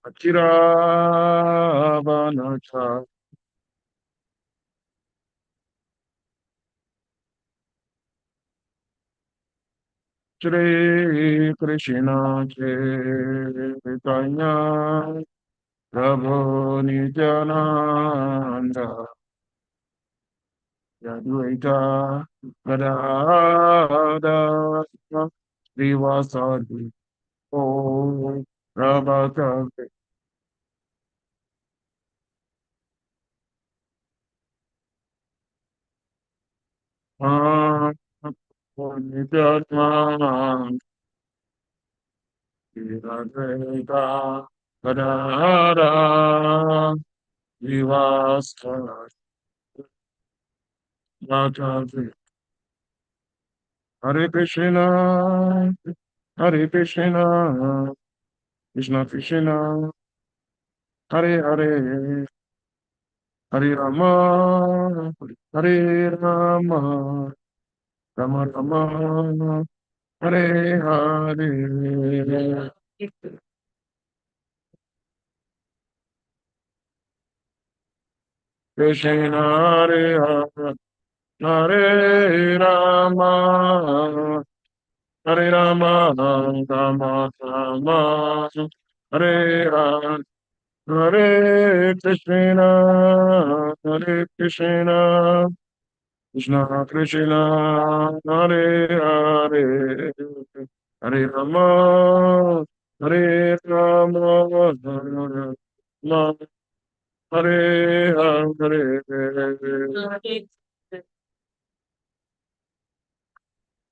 Achirabanacha Shri Krishna Chaitanya Prabhu Nityananda Yadvaita Gadada Srivasadi Om Prabhaka Nityananda Yadvaita Gadada Srivasadi Hare Krishna, Hare Krishna, Krishna Krishna, Hare Hare, Hare Rama, Hare Rama, Rama Rama, Hare Hare. Krishna Hare Hare, Hare Rama, Hare Rama, Rama Rama, Hare Hare. Hare Krishna, Hare Krishna, Krishna Krishna, Hare Hare, Hare Rama, Hare Rama, Hare Rama, Hare Hare.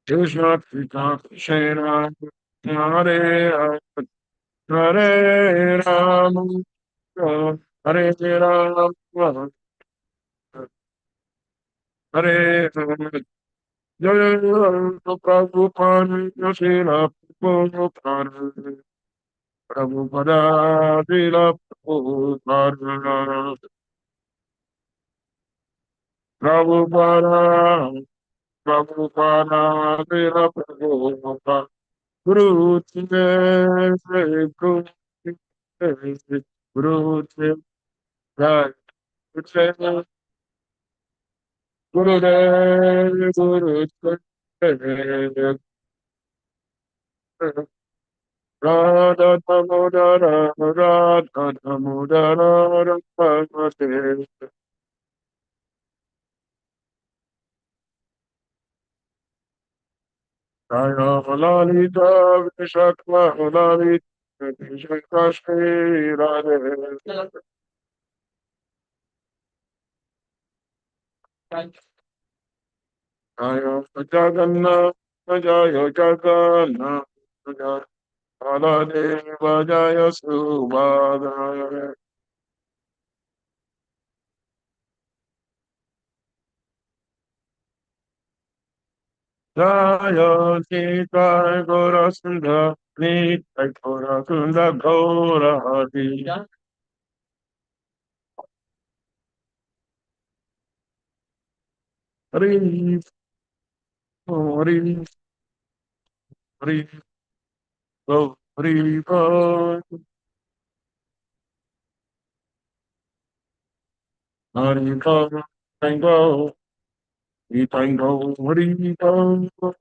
Krishna Krishna Krishna, Hare Hare Rama, Hare Rama, Hare Hare. Jaya Prabhupada, Srila Prabhupada, Prabhupada, Srila Prabhupada, Prabhupada, Prabhupada, Srila Prabhupada, Guru Tse, Guru Tse, Guru Tse, Jai Tse, Guru Dev, Guru Tse, Radha Damodara, Radha Damodara, Radha Jaya Lalita Vishakma Lalita Vishakashmi Radhe Jaya Jagannath Jaya Jagannath Jaya Baladeva Jaya Subhadra Jaya Nitai Gora Sundha Nitai Gora Sundha Gora Hari Hari Hari Hari Hari Hari Hari Hari Tango, Hari Tango, Hari Tango, Hari Tango,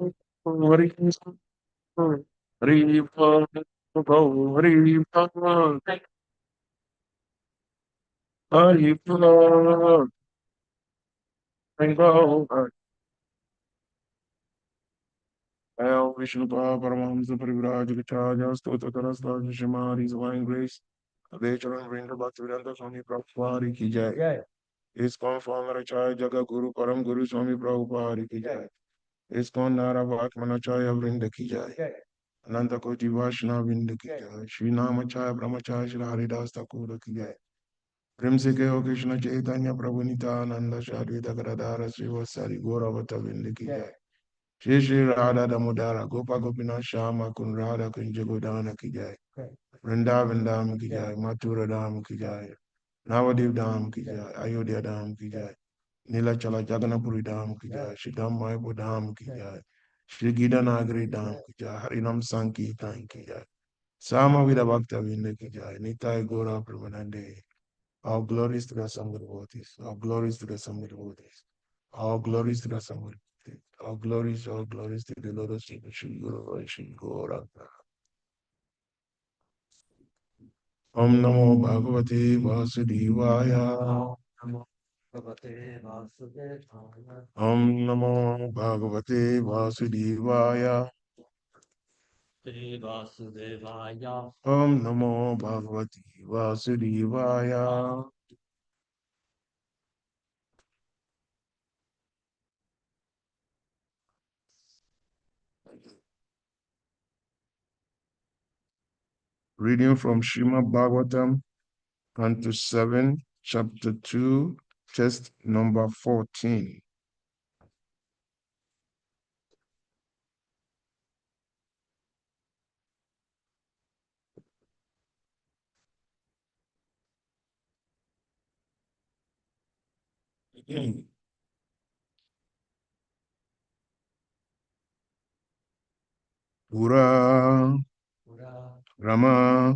Hari Tango, Hari Tango, Tango, Hail Vishnu Paramahamsa Parivraj Vichaja Stota Tarasla Shimari Divine Grace the children bring the Bhaktivedanta Swami Prabhupada Ki Jai. ISKCON founder Acharya Jaga Guru Param Guru Swami Prabhupada Ki Jai. ISKCON Nara Bhakmanacharya Vrinda Ki Jai. अनंत कोटि वैष्णव बिंद की जय श्री नामचार्य ब्रह्मचार्य श्री हरिदास ठाकुर की जय प्रेम से कहो कृष्ण चैतन्य प्रभु नित्यानंद श्री अद्वैत गदाधर श्रीवासादि गौरवत बिंद की जय श्री श्री राधा दामोदर गोपा गोपीनाथ श्याम कुंज राधा कुंज गोदान की जय वृंदावन धाम की जय मथुरा धाम की जय नवद्वीप धाम की जय अयोध्या धाम की जय नीलाचल जगन्नाथपुरी धाम की जय श्री धाम मायपुर धाम की जय श्री गीता नागरी धाम की जय हरिनाम संकीर्तन की जय Sama Vida Bhakta Vindakija, Nitai Gora Pramanande. All glories to the Son of the devotees. All glories to the Son of the devotees. All glories to the Son of the devotees. All glories to the Lord of Shri Guru Shri Gora. Om Namo Bhagavate Vasudevaya. Om Namo Bhagavate Vasudevaya. Om Namo Bhagavate Vasudevaya. Reading from Srimad Bhagavatam, Canto 7, Chapter 2, Text number 14. Pura Rama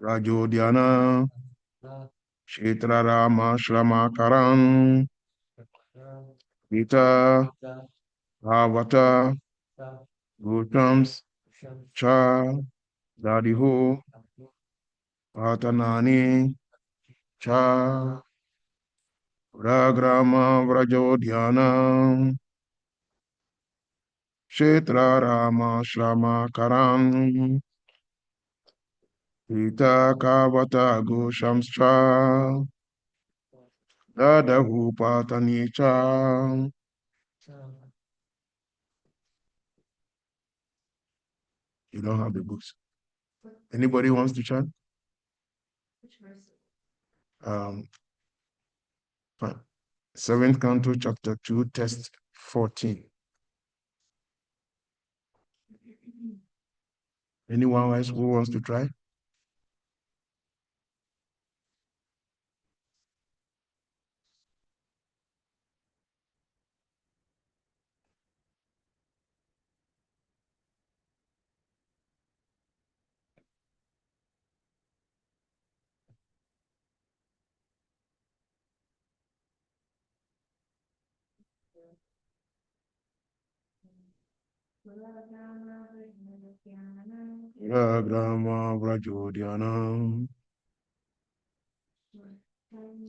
Rajodhyana Kshetra Rama Shramakaran Gita Bhavata Gutams Cha Dadiho Patanani Cha Ragrama Vrajodhyana Kshetra Rama Shramakaran Gita Kavata Goshamscha Dadahu Patani Cha. You don't have the books. Anybody wants to chant? Um, fine. 7th Canto, Chapter 2, Text 14. Anyone else who wants to try? Grama Vrajodhyanam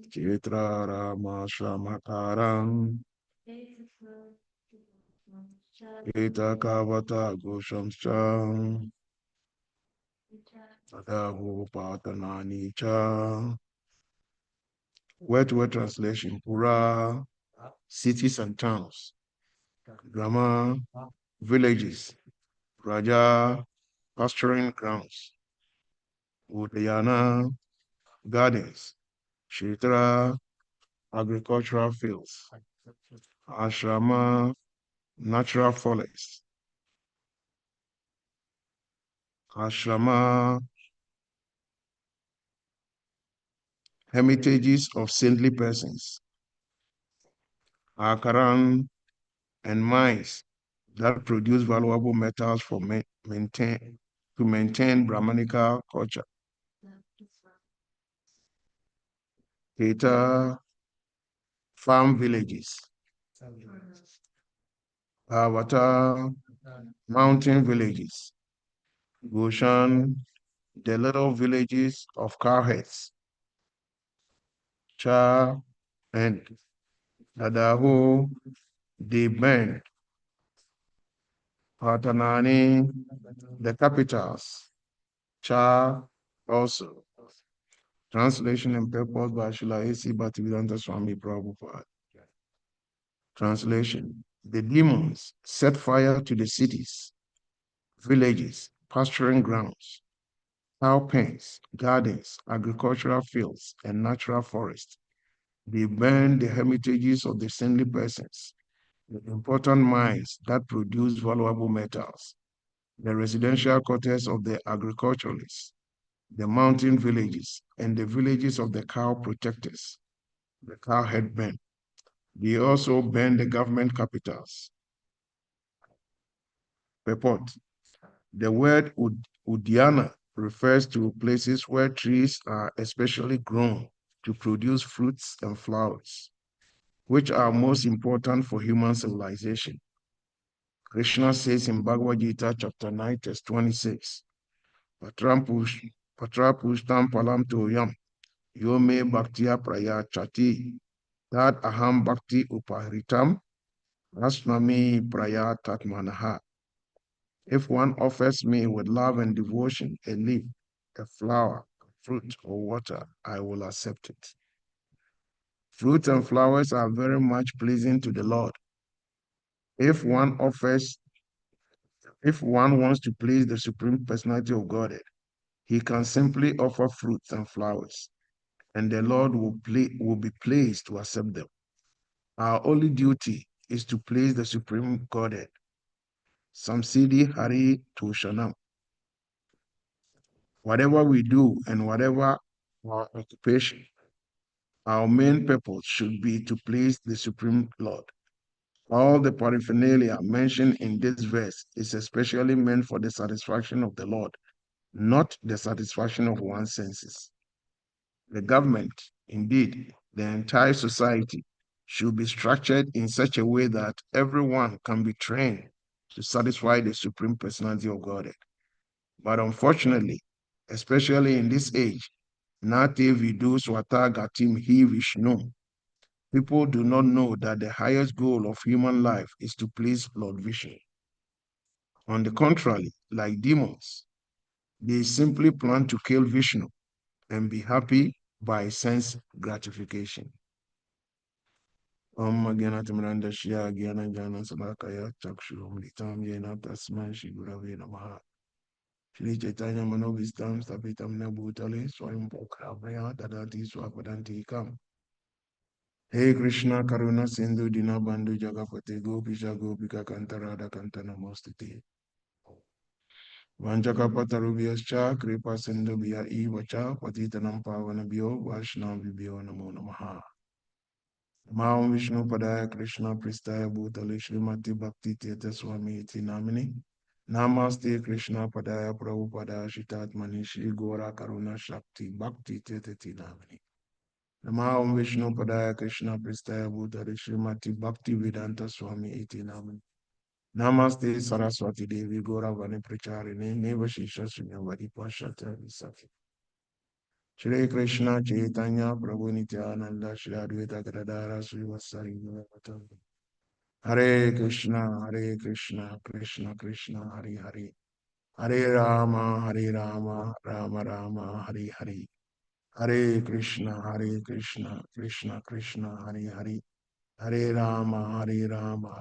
Chitra Rama Shramakaram Gita Kavata Goshamscha Adahu Patanani Cha. Word-to-word translation. Pura, cities and towns. Grama, villages. Raja, pasturing grounds. Udayana, gardens. Kshetra, agricultural fields. Ashrama, natural forests. Ashrama, hermitages of saintly persons. Akaran, and mines that produce valuable metals for maintain Brahmanical culture. Gita, farm villages. Bhavata, mountain villages. Goshan, the little villages of cowherds. Cha and Dadahu, the band. Patanani, the capitals. Cha also. Translation and purpose by Srila A.C. Bhaktivedanta Swami Prabhupada. Translation. The demons set fire to the cities, villages, pasturing grounds, cow pens, gardens, agricultural fields, and natural forests. They burn the hermitages of the saintly persons, the important mines that produce valuable metals, the residential quarters of the agriculturalists, the mountain villages, and the villages of the cow protectors, the cowherd men. They also burn the government capitals. Purport. The word Udiana refers to places where trees are especially grown to produce fruits and flowers, which are most important for human civilization. Krishna says in Bhagavad Gita, chapter 9, verse 26, Patra pushtam palam toyam, yome bhaktiya praya chati, tad aham bhakti upahritam, asmami praya tatmanaha. If one offers me with love and devotion a leaf, a flower, fruit, or water, I will accept it. Fruits and flowers are very much pleasing to the Lord. If one offers, if one wants to please the Supreme Personality of Godhead, he can simply offer fruits and flowers, and the Lord will be pleased to accept them. Our only duty is to please the Supreme Godhead. Samsiddhi Hari Tushanam. Whatever we do and whatever our occupation, our main purpose should be to please the Supreme Lord. All the paraphernalia mentioned in this verse is especially meant for the satisfaction of the Lord, not the satisfaction of one's senses. The government, indeed, the entire society, should be structured in such a way that everyone can be trained to satisfy the Supreme Personality of Godhead. But unfortunately, especially in this age, Nate Vidu Swata Gatim Hi Vishnu, people do not know that the highest goal of human life is to please Lord Vishnu. On the contrary, like demons, they simply plan to kill Vishnu and be happy by sense gratification. Om Gyanatamranda Shya Gyana Jana Salakaya Chakshuram Litam Yena Tasman Shigurave Namaha. Shri Chaitanya Manovistam Stapitam Nabhutale Swayam Pokramaya Dadati Swapadanti Kam. Hey Krishna Karuna Sindhu Dinabandhu Jagapate Gopisha Gopika Kantarada Kantana Mostiti. Vanchakapatarubhyascha Kripa Sindhu Bhya Ivacha Patitanam Pavanabhyo Vaishnavibhyo Namo Namaha. Namo Vishnu Padaya Krishna Pristaya Bhutale Srimati Bhakti Tirtha Swami Iti Namini. Namaste Krishna Padaya Prabhupada Shitatmani Shri Gora Karuna Shakti Bhakti Tirtha Namini. Namo Vishnu Padaya Krishna Pristaya Bhutale Srimati Bhakti Vedanta Swami Iti Namini. Namaste Saraswati Devi Gora Vani Pracharini Neva Shisha Srinyavadi Pashata Visaki. Shri Krishna Chaitanya Prabhu Nityananda Shri Advaita Gadadara Srivasari Guravatam. Hare Krishna, Krishna Krishna, Hare Hare. Hare Rama, Rama Rama, Hare Hare. Hare Krishna, Krishna Krishna, Hare Hare. Hare Rama,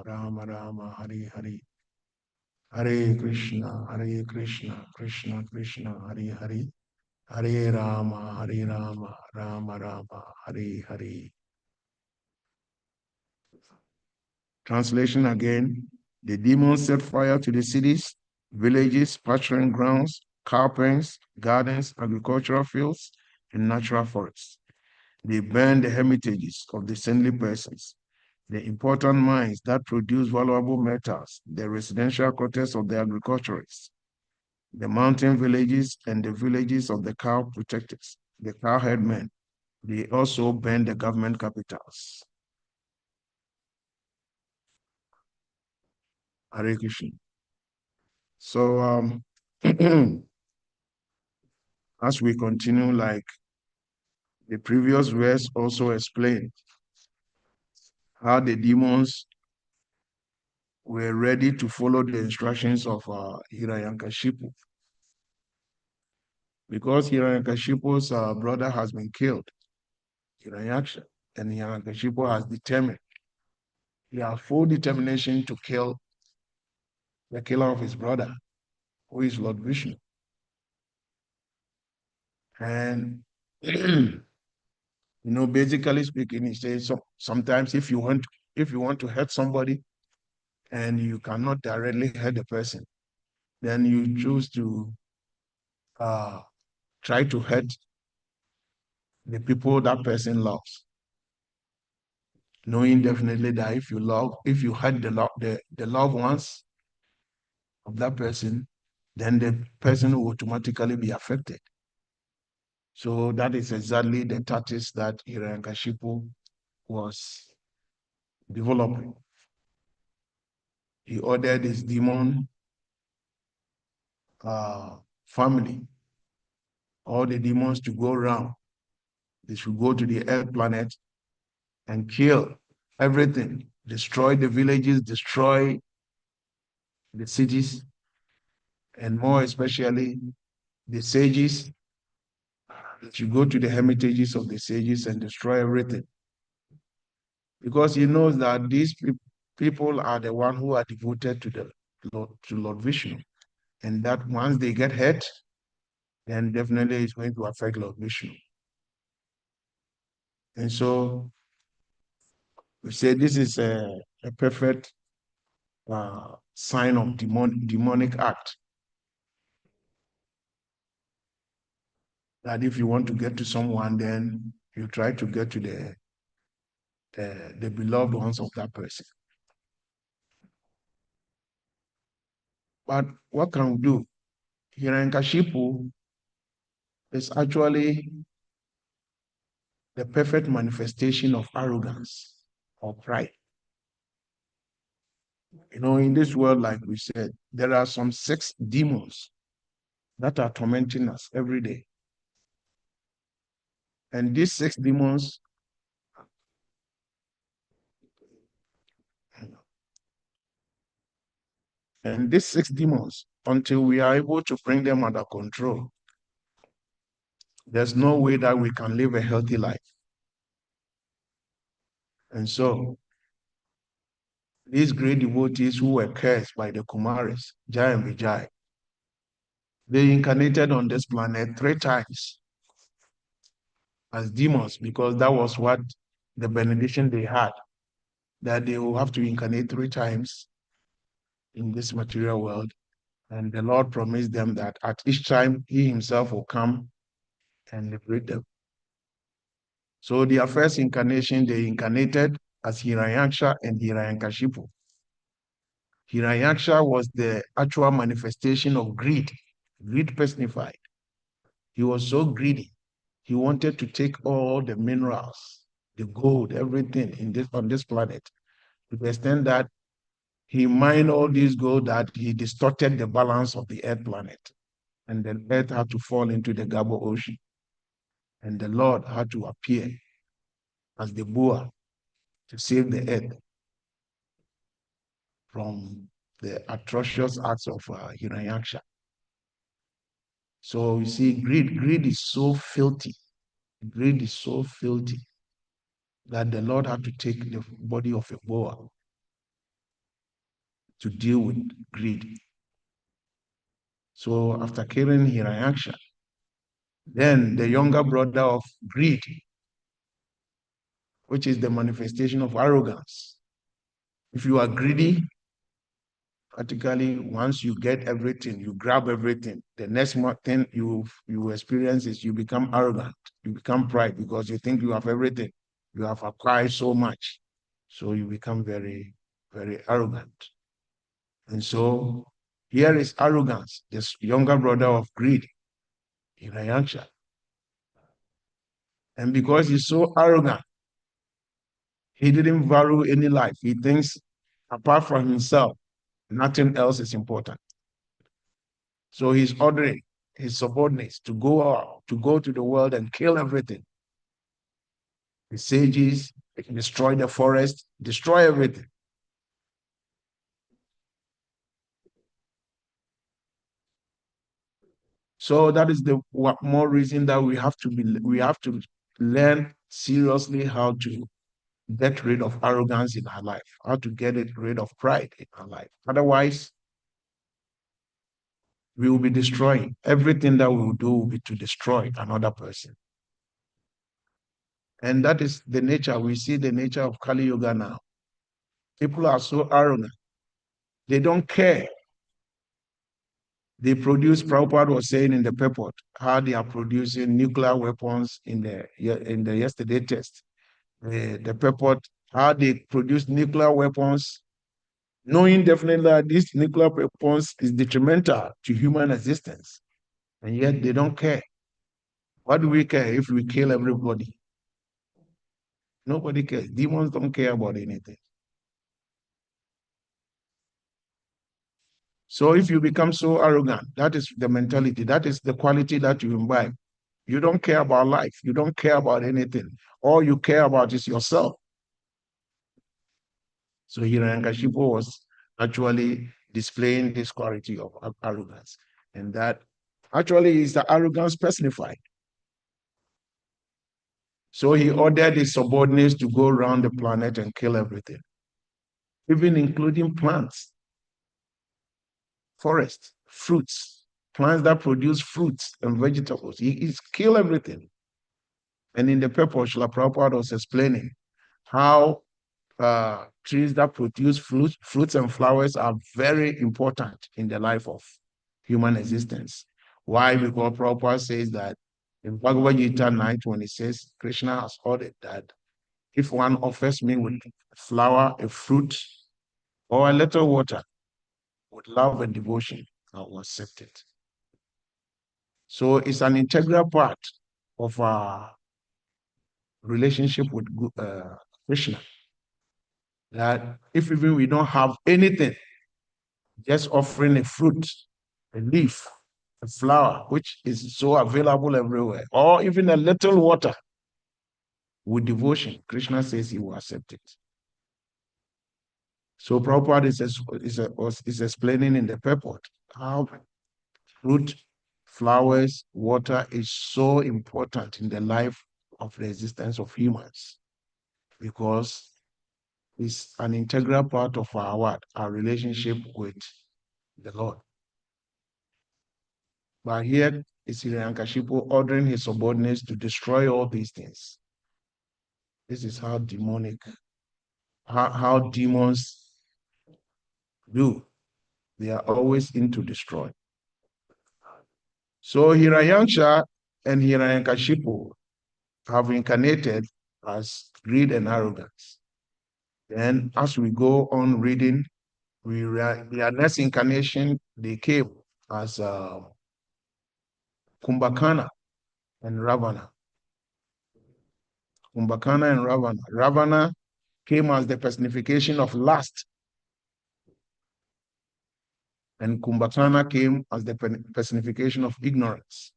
Rama Rama, Hare Hare. Hare Krishna, Krishna Krishna, Hare Hare. Hare Rama, Rama Rama, Hare Hare. Translation again. The demons set fire to the cities, villages, pasturing grounds, cow pens, gardens, agricultural fields, and natural forests. They burn the hermitages of the saintly persons, the important mines that produce valuable metals, the residential quarters of the agriculturists, the mountain villages, and the villages of the cow protectors, the cowherd men. They also burn the government capitals. Hare Krishna. So, as we continue, like the previous verse also explained, how the demons were ready to follow the instructions of Hiranyakashipu. Because Hiranyakashipu's brother has been killed, Hiranyaksha, and Hiranyakashipu has determined, he has full determination to kill the killer of his brother, who is Lord Vishnu. And basically speaking, he says sometimes if you want to hurt somebody and you cannot directly hurt the person, then you choose to try to hurt the people that person loves, knowing definitely that if you hurt the loved ones of that person, then the person will automatically be affected. So that is exactly the tactics that Hiranyakashipu was developing. He ordered his demon family, all the demons, to go around. They should go to the earth planet and kill everything, destroy the villages, destroy the cities, and more especially the sages. They should go to the hermitages of the sages and destroy everything. Because he knows that these people are the ones who are devoted to Lord Vishnu. And that once they get hurt, then definitely it's going to affect Lord Vishnu. And so we say this is a perfect sign of demonic act. That if you want to get to someone, then you try to get to the beloved ones of that person. But what can we do? Hiranyakashipu is actually the perfect manifestation of arrogance or pride. In this world, like we said, there are some 6 demons that are tormenting us every day. And these 6 demons until we are able to bring them under control, there's no way that we can live a healthy life. And so, these great devotees who were cursed by the Kumaris, Jai and Vijay, they incarnated on this planet 3 times as demons, because that was what the benediction they had, that they will have to incarnate 3 times in this material world. And the Lord promised them that at each time he himself will come and liberate them. So their first incarnation, they incarnated as Hiranyaksha and Hiranyakashipu. Hiranyaksha was the actual manifestation of greed personified. He was so greedy. He wanted to take all the minerals, the gold, everything on this planet, to the extent that he mined all this gold that he distorted the balance of the earth planet. And then earth had to fall into the Gabo Ocean. And the Lord had to appear as the Boa to save the earth from the atrocious acts of Hiranyaksha. So you see, greed is so filthy. Greed is so filthy that the Lord had to take the body of a boa to deal with greed. So after killing Hiranyaksha, then the younger brother of greed, which is the manifestation of arrogance. If you are greedy, practically once you get everything, you grab everything, the next thing you experience is you become arrogant, you become pride, because you think you have everything, you have acquired so much. So you become very, very arrogant. And so here is arrogance, this younger brother of greed, Hiranyaksha. And because he's so arrogant, he didn't value any life. He thinks apart from himself, nothing else is important. So he's ordering his subordinates to go out, to go to the world and kill everything. The sages, destroy the forest, destroy everything. So that is the more reason that we have to learn seriously how to get rid of arrogance in our life, how to get rid of pride in our life. Otherwise, we will be destroying. Everything that we will do will be to destroy another person. And that is the nature. We see the nature of Kali Yuga now. People are so arrogant. They don't care. They produce, Prabhupada was saying in the purport, how they are producing nuclear weapons in the yesterday test. The purport, how they produce nuclear weapons. knowing definitely that this nuclear weapons is detrimental to human existence, and yet they don't care. What do we care if we kill everybody? Nobody cares. Demons don't care about anything. So if you become so arrogant, that is the mentality, that is the quality that you imbibe. You don't care about life. You don't care about anything. All you care about is yourself. So Hiranyakashipu was actually displaying this quality of arrogance. And that actually is the arrogance personified. So he ordered his subordinates to go around the planet and kill everything, even including plants, forests, fruits, plants that produce fruits and vegetables. He kill everything. And in the paper, Srila Prabhupada was explaining how trees that produce fruits and flowers are very important in the life of human existence. Why? Because Prabhupada says that in Bhagavad Gita 9:26, Krishna has ordered that if one offers me with a flower, a fruit, or a little water, with love and devotion, I will accept it. So it's an integral part of our relationship with Krishna. That if even we don't have anything, just offering a fruit, a leaf, a flower, which is so available everywhere, or even a little water with devotion, Krishna says he will accept it. So Prabhupada is explaining in the purport how fruit, flowers, water is so important in the life of the existence of humans, because it's an integral part of our relationship with the Lord. But here is Hiranyakashipu ordering his subordinates to destroy all these things. This is how demonic, how demons do. They are always into destroy. So Hiranyaksha and Hiranyakashipu have incarnated as greed and arrogance. Then as we go on reading, their next incarnation, they came as Kumbhakana and Ravana. Kumbhakana and Ravana. Ravana came as the personification of lust, and Kumbhakana came as the personification of ignorance.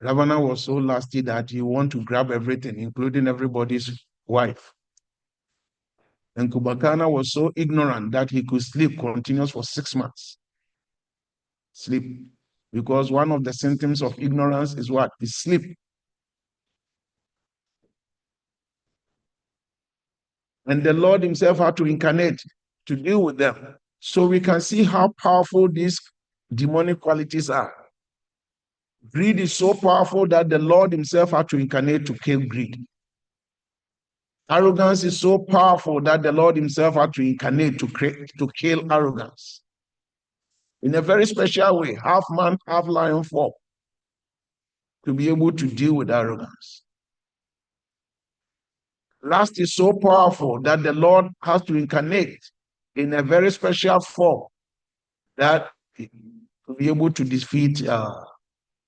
Ravana was so lusty that he wanted to grab everything, including everybody's wife. And Kumbhakana was so ignorant that he could sleep continuous for 6 months. Sleep. Because one of the symptoms of ignorance is what? Is sleep. And the Lord himself had to incarnate to deal with them. So we can see how powerful these demonic qualities are. Greed is so powerful that the Lord himself had to incarnate to kill greed. Arrogance is so powerful that the Lord himself had to incarnate to kill arrogance. In a very special way, half man, half lion form, to be able to deal with arrogance. Lust is so powerful that the Lord has to incarnate in a very special form that to be able to defeat,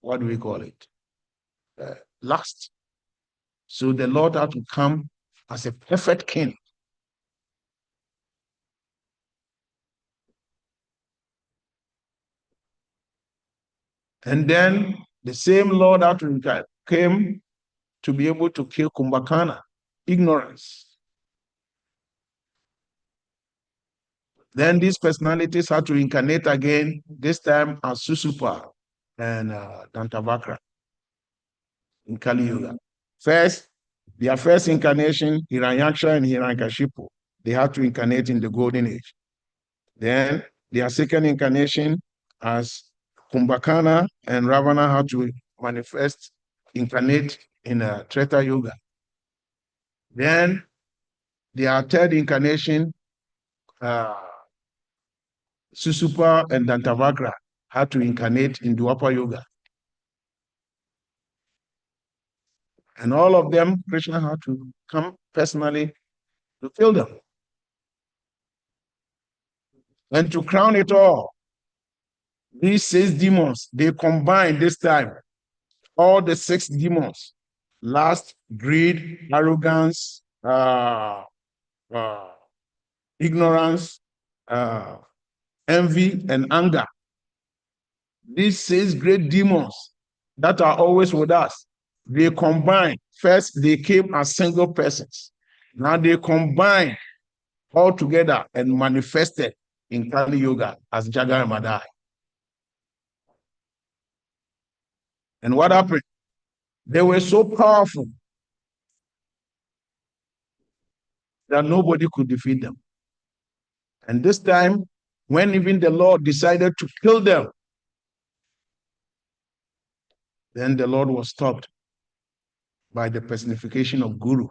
what do we call it? Lust. So the Lord had to come as a perfect king. And then the same Lord had to came to be able to kill Kumbhakana, ignorance. Then these personalities had to incarnate again, this time as Susupa and Dantavakra in Kali Yuga. First, their first incarnation, Hiranyaksha and Hiranyakashipu, they had to incarnate in the Golden Age. Then their second incarnation as Kumbhakana and Ravana had to manifest, incarnate in Treta Yuga. Then their third incarnation, Susupa and Dantavakra had to incarnate in Dwapara Yuga. And all of them, Krishna had to come personally to kill them. And to crown it all, these 6 demons, they combine this time, all the 6 demons: lust, greed, arrogance, ignorance, envy, and anger. These 6 great demons that are always with us, they combine. First, they came as single persons. Now they combine all together and manifested in Kali Yoga as Jaga and Madai. And what happened? They were so powerful that nobody could defeat them. And this time, when even the Lord decided to kill them, then the Lord was stopped by the personification of Guru,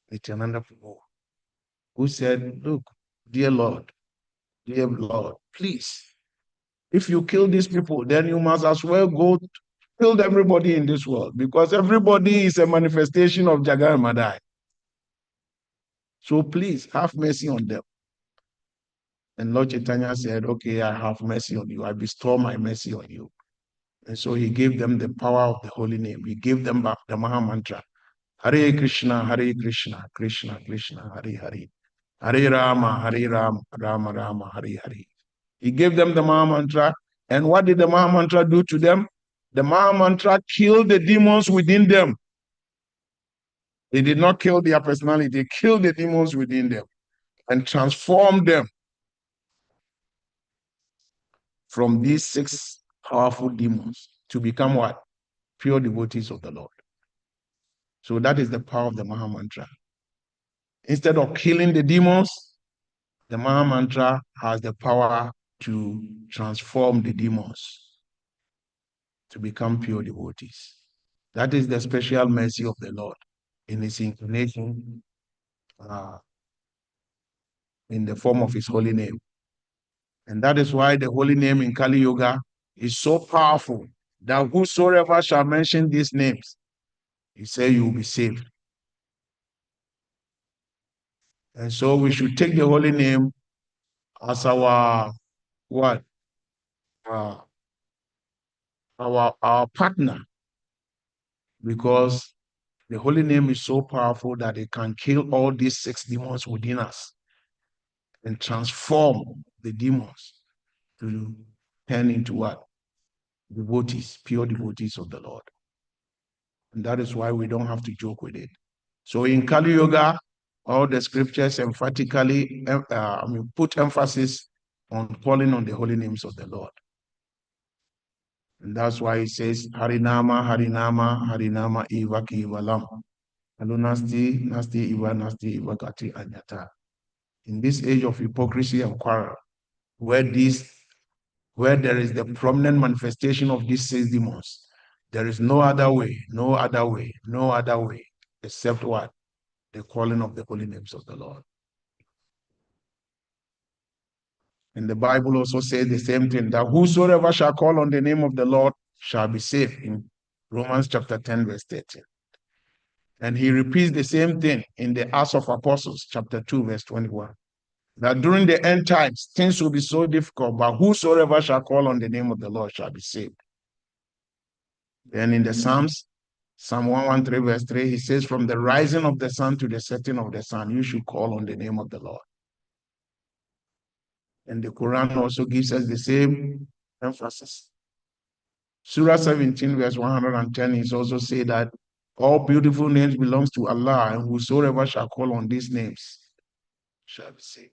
Nityananda Prabhu, who said, look, dear Lord, please, if you kill these people, then you must as well go kill everybody in this world, because everybody is a manifestation of Jaga and Madai. So please have mercy on them. And Lord Chaitanya said, okay, I have mercy on you. I bestow my mercy on you. And so he gave them the power of the holy name. He gave them back the Maha Mantra. Hare Krishna, Krishna, Krishna, Hare Hare. Hare Rama, Rama Rama, Hare Hare. He gave them the Maha Mantra. And what did the Maha Mantra do to them? The Maha Mantra killed the demons within them. They did not kill their personality. They killed the demons within them and transformed them from these 6 powerful demons to become what? Pure devotees of the Lord. So that is the power of the Maha Mantra. Instead of killing the demons, the Maha Mantra has the power to transform the demons to become pure devotees. That is the special mercy of the Lord in his incarnation in the form of his holy name. And that is why the holy name in Kali Yoga is so powerful that whosoever shall mention these names, he said, you will be saved. And so we should take the holy name as our what? Our partner, because the holy name is so powerful that it can kill all these 6 demons within us and transform the demons to turn into what? Devotees, pure devotees of the Lord. And that is why we don't have to joke with it. So in Kali Yoga, all the scriptures emphatically put emphasis on calling on the holy names of the Lord. And that's why it says, Harinama, Harinama, Harinama, Eva Kivalam. Nasti, Nasti, Eva, Nasti, Eva, Gati, Anyata. In this age of hypocrisy and quarrel, where there is the prominent manifestation of these 6 demons, there is no other way, except what? The calling of the holy names of the Lord. And the Bible also says the same thing, that whosoever shall call on the name of the Lord shall be saved, in Romans chapter 10, verse 13. And he repeats the same thing in the Acts of Apostles, chapter 2, verse 21. That during the end times, things will be so difficult, but whosoever shall call on the name of the Lord shall be saved. Then in the Psalms, Psalm 113, verse 3, he says, from the rising of the sun to the setting of the sun, you should call on the name of the Lord. And the Quran also gives us the same emphasis. Surah 17, verse 110 is also say that all beautiful names belongs to Allah, and whosoever shall call on these names shall be saved.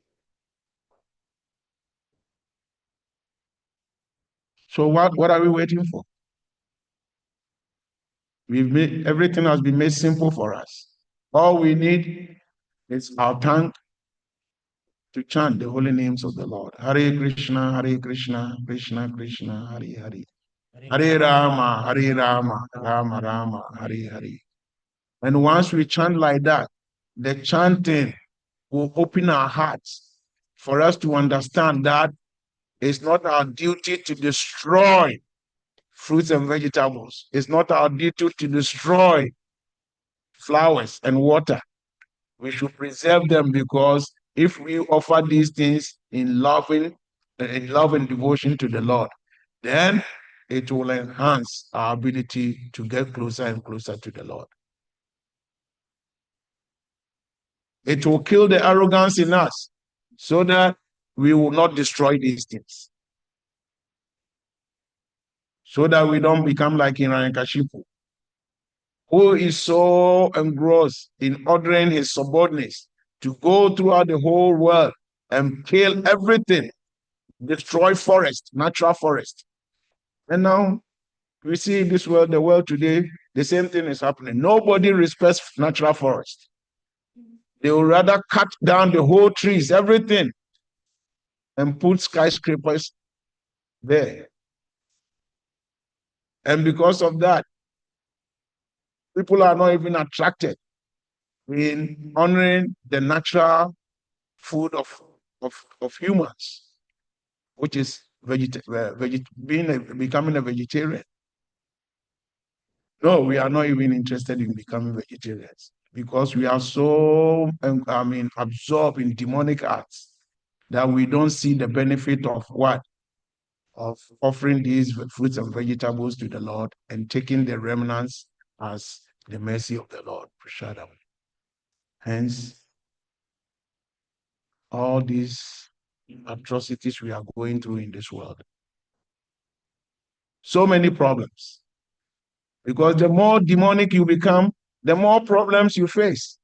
So what are we waiting for? Everything has been made simple for us. All we need is our tongue to chant the holy names of the Lord. Hare Krishna, Krishna Krishna, Hare Hare. Hare Rama, Rama Rama, Hare Hare. And once we chant like that, the chanting will open our hearts for us to understand that it's not our duty to destroy fruits and vegetables. It's not our duty to destroy flowers and water. We should preserve them, because if we offer these things in loving in love and devotion to the Lord, then it will enhance our ability to get closer and closer to the Lord. It will kill the arrogance in us so that we will not destroy these things. So that we don't become like Kashipu, who is so engrossed in ordering his subordinates to go throughout the whole world and kill everything, destroy forest, natural forest. And now we see in this world, the world today, the same thing is happening. Nobody respects natural forest. They will rather cut down the whole trees, everything, and put skyscrapers there. And because of that, people are not even attracted in honoring the natural food of humans, which is becoming a vegetarian. No, we are not even interested in becoming vegetarians because we are so, absorbed in demonic arts that we don't see the benefit of what? Of offering these fruits and vegetables to the Lord and taking the remnants as the mercy of the Lord. Hence, all these atrocities we are going through in this world. So many problems. Because the more demonic you become, the more problems you face.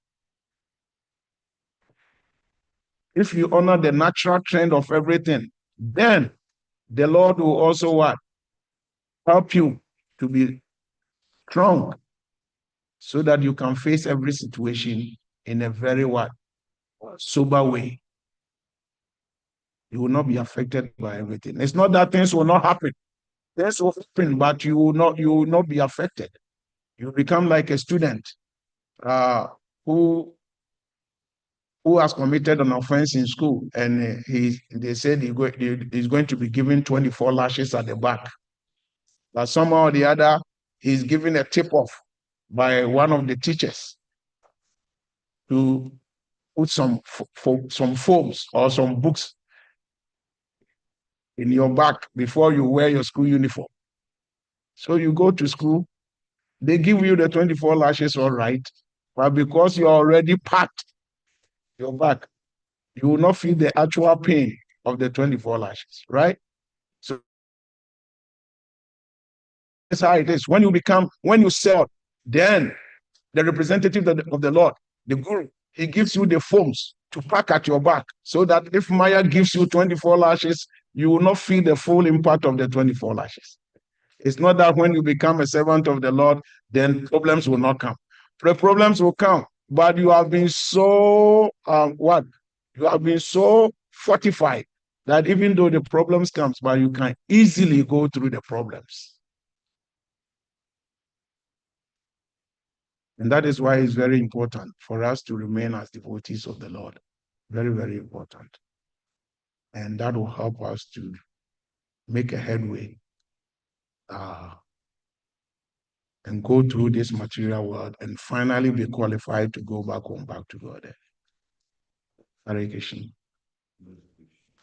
If you honor the natural trend of everything, then the Lord will also what? Help you to be strong so that you can face every situation in a very what? Sober way. You will not be affected by everything. It's not that things will not happen. Things will happen, but you will not be affected. You become like a student who has committed an offense in school, and they said he's going to be given 24 lashes at the back. But somehow or the other, he's given a tip-off by one of the teachers to put some foams or some books in your back before you wear your school uniform. So you go to school, they give you the 24 lashes, all right, but because you're already packed your back, you will not feel the actual pain of the 24 lashes, right? So that's how it is. When you sell, then the representative of the Lord, the Guru, he gives you the foams to pack at your back so that if Maya gives you 24 lashes, you will not feel the full impact of the 24 lashes. It's not that when you become a servant of the Lord, then problems will not come. The problems will come, but you have been so You have been so fortified that even though the problems comes, but you can easily go through the problems. And that is why it's very important for us to remain as devotees of the Lord. Very, very important. And that will help us to make a headway and go through this material world and finally be qualified to go back home, back to God. Hare Krishna.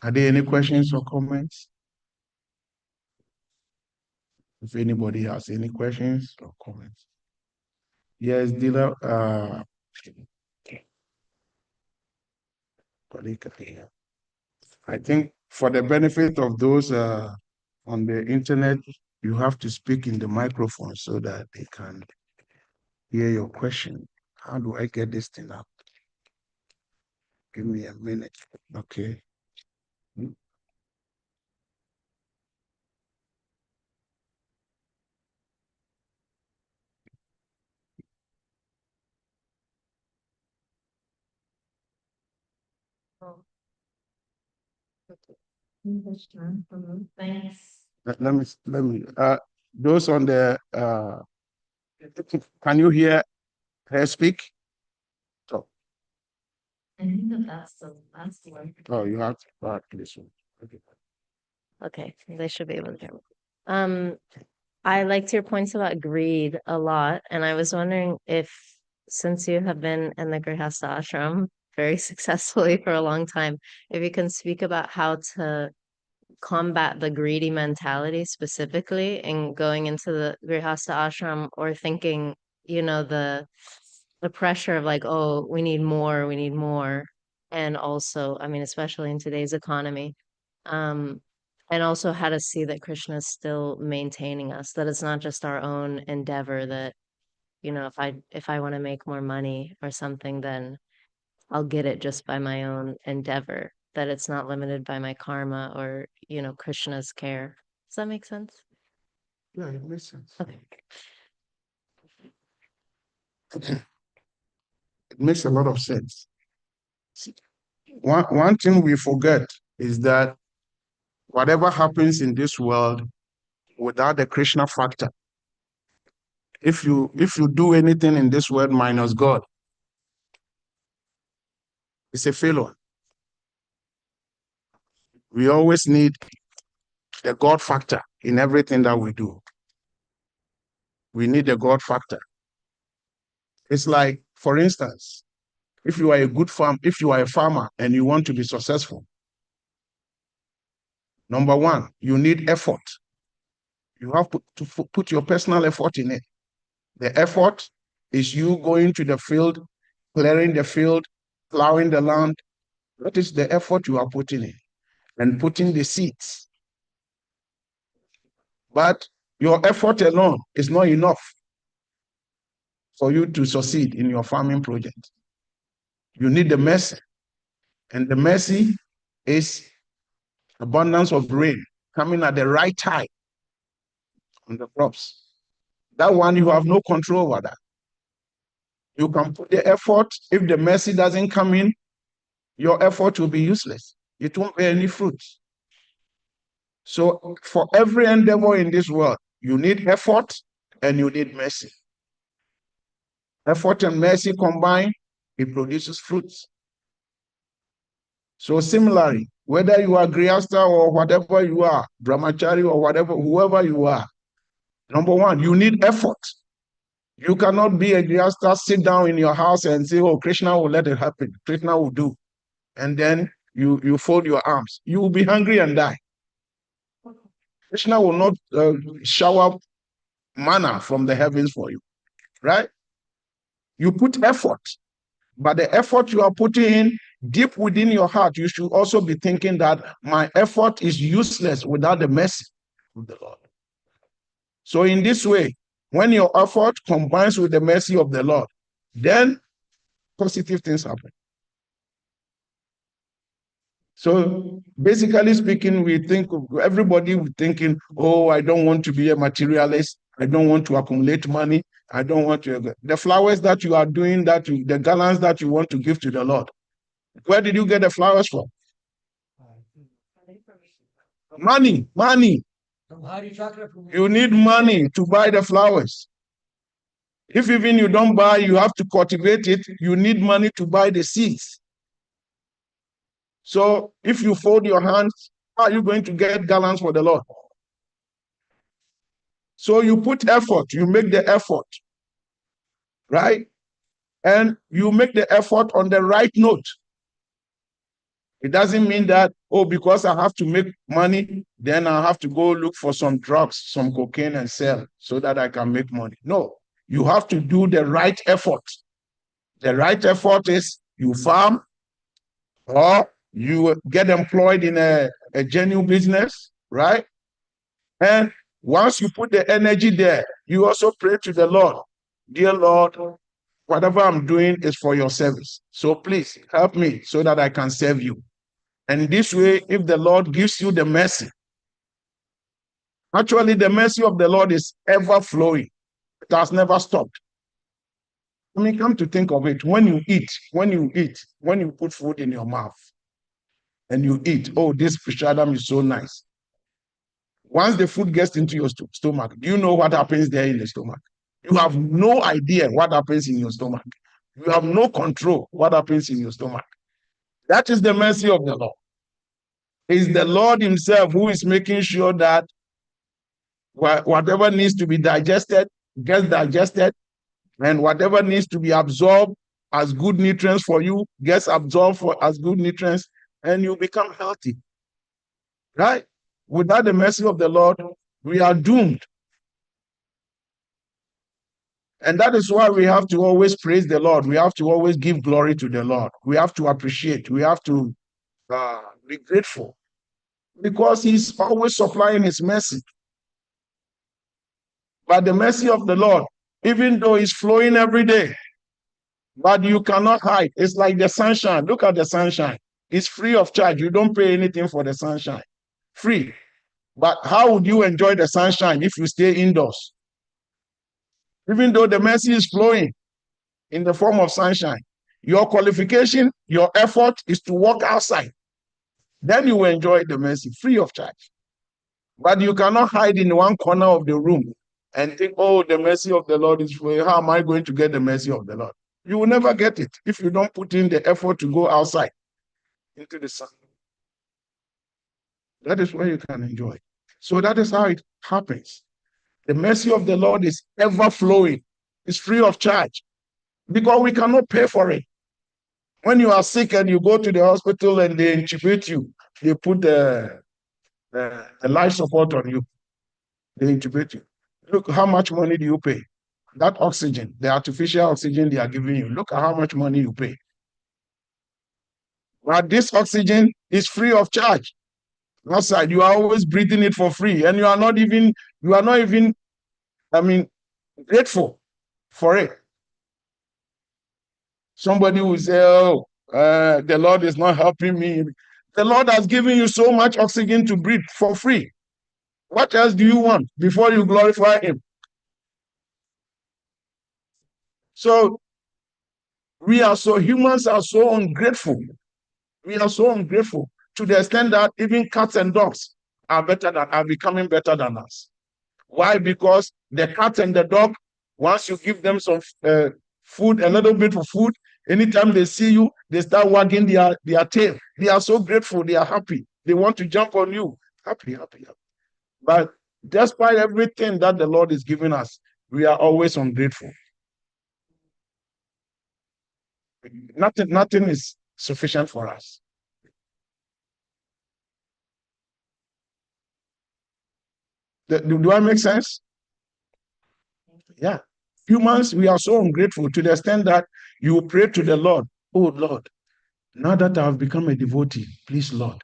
Are there any questions or comments? If anybody has any questions or comments. Yes, Dila. I think for the benefit of those on the internet, you have to speak in the microphone so that they can hear your question. How do I get this thing up? Give me a minute. Okay. Thanks. Let me those on the can you hear her speak? So I think that's the last one. oh, you have to start this one. Okay. Okay, they should be able to hear me. I liked your points about greed a lot, and I was wondering if, since you have been in the Grihastha ashram very successfully for a long time, if you can speak about how to combat the greedy mentality specifically and going into the Grihastha ashram or thinking, the pressure of like, oh, we need more, we need more. And also, I mean, especially in today's economy, and also how to see that Krishna is still maintaining us, that it's not just our own endeavor, that, if I want to make more money or something, then I'll get it just by my own endeavor, that it's not limited by my karma or, Krishna's care. Does that make sense? Yeah, it makes sense. Okay. It makes a lot of sense. One thing we forget is that whatever happens in this world without the Krishna factor, if you do anything in this world minus God, it's a failure. We always need the God factor in everything that we do. We need the God factor. It's like, for instance, if you are a farmer and you want to be successful, number one, you need effort. You have to put your personal effort in it. The effort is you going to the field, clearing the field, plowing the land. That is the effort you are putting in, and putting the seeds. But your effort alone is not enough for you to succeed in your farming project. You need the mercy. And the mercy is abundance of rain coming at the right time on the crops. That one, you have no control over that. You can put the effort. If the mercy doesn't come in, your effort will be useless. It won't bear any fruit. So for every endeavor in this world, you need effort and you need mercy. Effort and mercy combined, it produces fruits. So similarly, whether you are Grihastha or whatever you are, Brahmachari or whatever, whoever you are, number one, you need effort. You cannot be a Grihastha, sit down in your house and say, oh, Krishna will let it happen. Krishna will do. And then you fold your arms. You will be hungry and die. Krishna will not shower manna from the heavens for you, right? You put effort, but the effort you are putting in deep within your heart, you should also be thinking that my effort is useless without the mercy of the Lord. So in this way, when your effort combines with the mercy of the Lord, then positive things happen. So basically speaking, everybody thinking, oh, I don't want to be a materialist. I don't want to accumulate money. I don't want to. The flowers that you are doing, the garlands that you want to give to the Lord, where did you get the flowers from? Money. You need money to buy the flowers. If even you don't buy, you have to cultivate it. You need money to buy the seeds. So if you fold your hands, how are you going to get garlands for the Lord? So you put effort, you make the effort, right? And you make the effort on the right note. It doesn't mean that, oh, because I have to make money, then I have to go look for some drugs, some cocaine and sell so that I can make money. No, you have to do the right effort. The right effort is you farm or you get employed in a genuine business, right? And once you put the energy there, you also pray to the Lord. Dear Lord, whatever I'm doing is for your service. So please help me so that I can serve you. And this way, if the Lord gives you the mercy, actually the mercy of the Lord is ever flowing. It has never stopped. I mean, come to think of it, when you put food in your mouth and you eat, oh, this prashadam is so nice. Once the food gets into your stomach, do you know what happens there in the stomach? You have no idea what happens in your stomach. You have no control what happens in your stomach. That is the mercy of the Lord. It's the Lord himself who is making sure that whatever needs to be digested gets digested, and whatever needs to be absorbed as good nutrients for you gets absorbed as good nutrients, and you become healthy. Right? Without the mercy of the Lord, we are doomed. And that is why we have to always praise the Lord. We have to always give glory to the Lord. We have to appreciate. We have to be grateful because He's always supplying His mercy. But the mercy of the Lord, even though it's flowing every day, but you cannot hide. It's like the sunshine. Look at the sunshine. It's free of charge. You don't pay anything for the sunshine. Free. But how would you enjoy the sunshine if you stay indoors? Even though the mercy is flowing in the form of sunshine, your qualification, your effort is to walk outside. Then you will enjoy the mercy free of charge. But you cannot hide in one corner of the room and think, oh, the mercy of the Lord is flowing. How am I going to get the mercy of the Lord? You will never get it if you don't put in the effort to go outside into the sun. That is where you can enjoy. So that is how it happens. The mercy of the Lord is ever flowing. It's free of charge because we cannot pay for it. When you are sick and you go to the hospital and they intubate you, they put the life support on you. They intubate you. Look, how much money do you pay? That oxygen, the artificial oxygen they are giving you, look at how much money you pay. But this oxygen is free of charge. Outside, you are always breathing it for free, and you are not even, grateful for it. Somebody will say, oh, the Lord is not helping me. The Lord has given you so much oxygen to breathe for free. What else do you want before you glorify Him? So humans are so ungrateful. We are so ungrateful to the extent that even cats and dogs are becoming better than us. Why? Because the cat and the dog, once you give them some food, a little bit of food, anytime they see you, they start wagging their tail. They are so grateful. They are happy. They want to jump on you. Happy, happy, happy. But despite everything that the Lord is giving us, we are always ungrateful. Nothing is sufficient for us. Do I make sense? Yeah. Humans, we are so ungrateful to the extent that you pray to the Lord, oh Lord, now that I have become a devotee, please, Lord,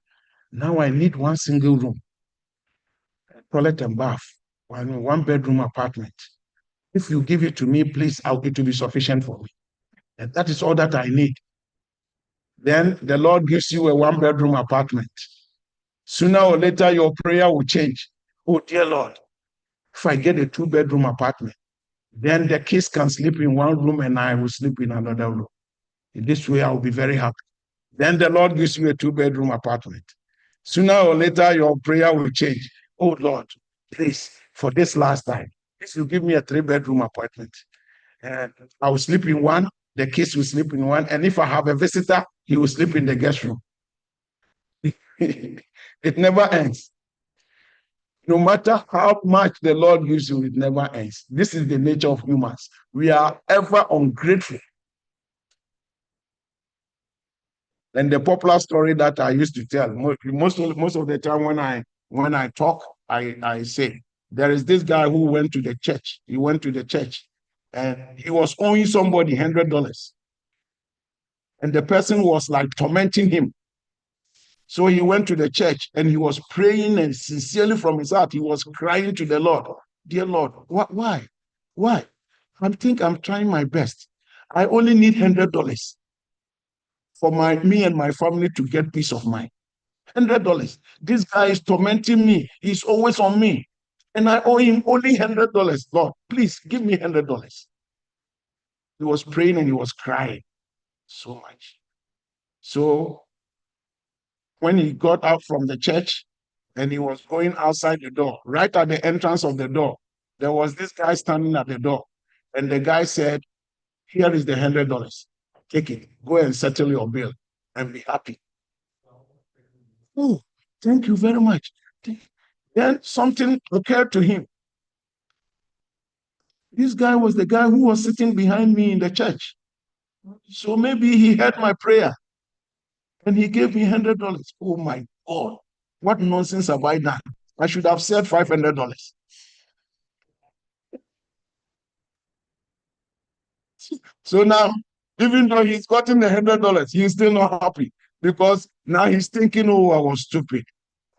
now I need one single room, toilet and bath, one bedroom apartment. If you give it to me, please, it will be sufficient for me. And that is all that I need. Then the Lord gives you a one bedroom apartment. Sooner or later, your prayer will change. Oh, dear Lord, if I get a 2-bedroom apartment, then the kids can sleep in one room and I will sleep in another room. In this way, I will be very happy. Then the Lord gives you a 2-bedroom apartment. Sooner or later, your prayer will change. Oh, Lord, please, for this last time, if you give me a 3-bedroom apartment, and I will sleep in one, the kids will sleep in one, and if I have a visitor, he will sleep in the guest room. It never ends. No matter how much the Lord gives you, it never ends. This is the nature of humans. We are ever ungrateful. And the popular story that I used to tell, most of the time when I talk, I say, there is this guy who went to the church. He went to the church and he was owing somebody $100. And the person was like tormenting him. So he went to the church and he was praying, and sincerely from his heart, he was crying to the Lord, dear Lord, why? Why? I think I'm trying my best. I only need $100 for me and my family to get peace of mind. $100. This guy is tormenting me. He's always on me. And I owe him only $100. Lord, please give me $100. He was praying and he was crying so much. So when he got out from the church and he was going outside the door, right at the entrance of the door, there was this guy standing at the door. And the guy said, here is the $100. Take it. Go and settle your bill and be happy. Oh, thank you very much. Then something occurred to him. This guy was the guy who was sitting behind me in the church. So maybe he heard my prayer and he gave me $100. Oh my God. What nonsense have I done? I should have said $500. So now, even though he's gotten $100, he's still not happy because now he's thinking, oh, I was stupid.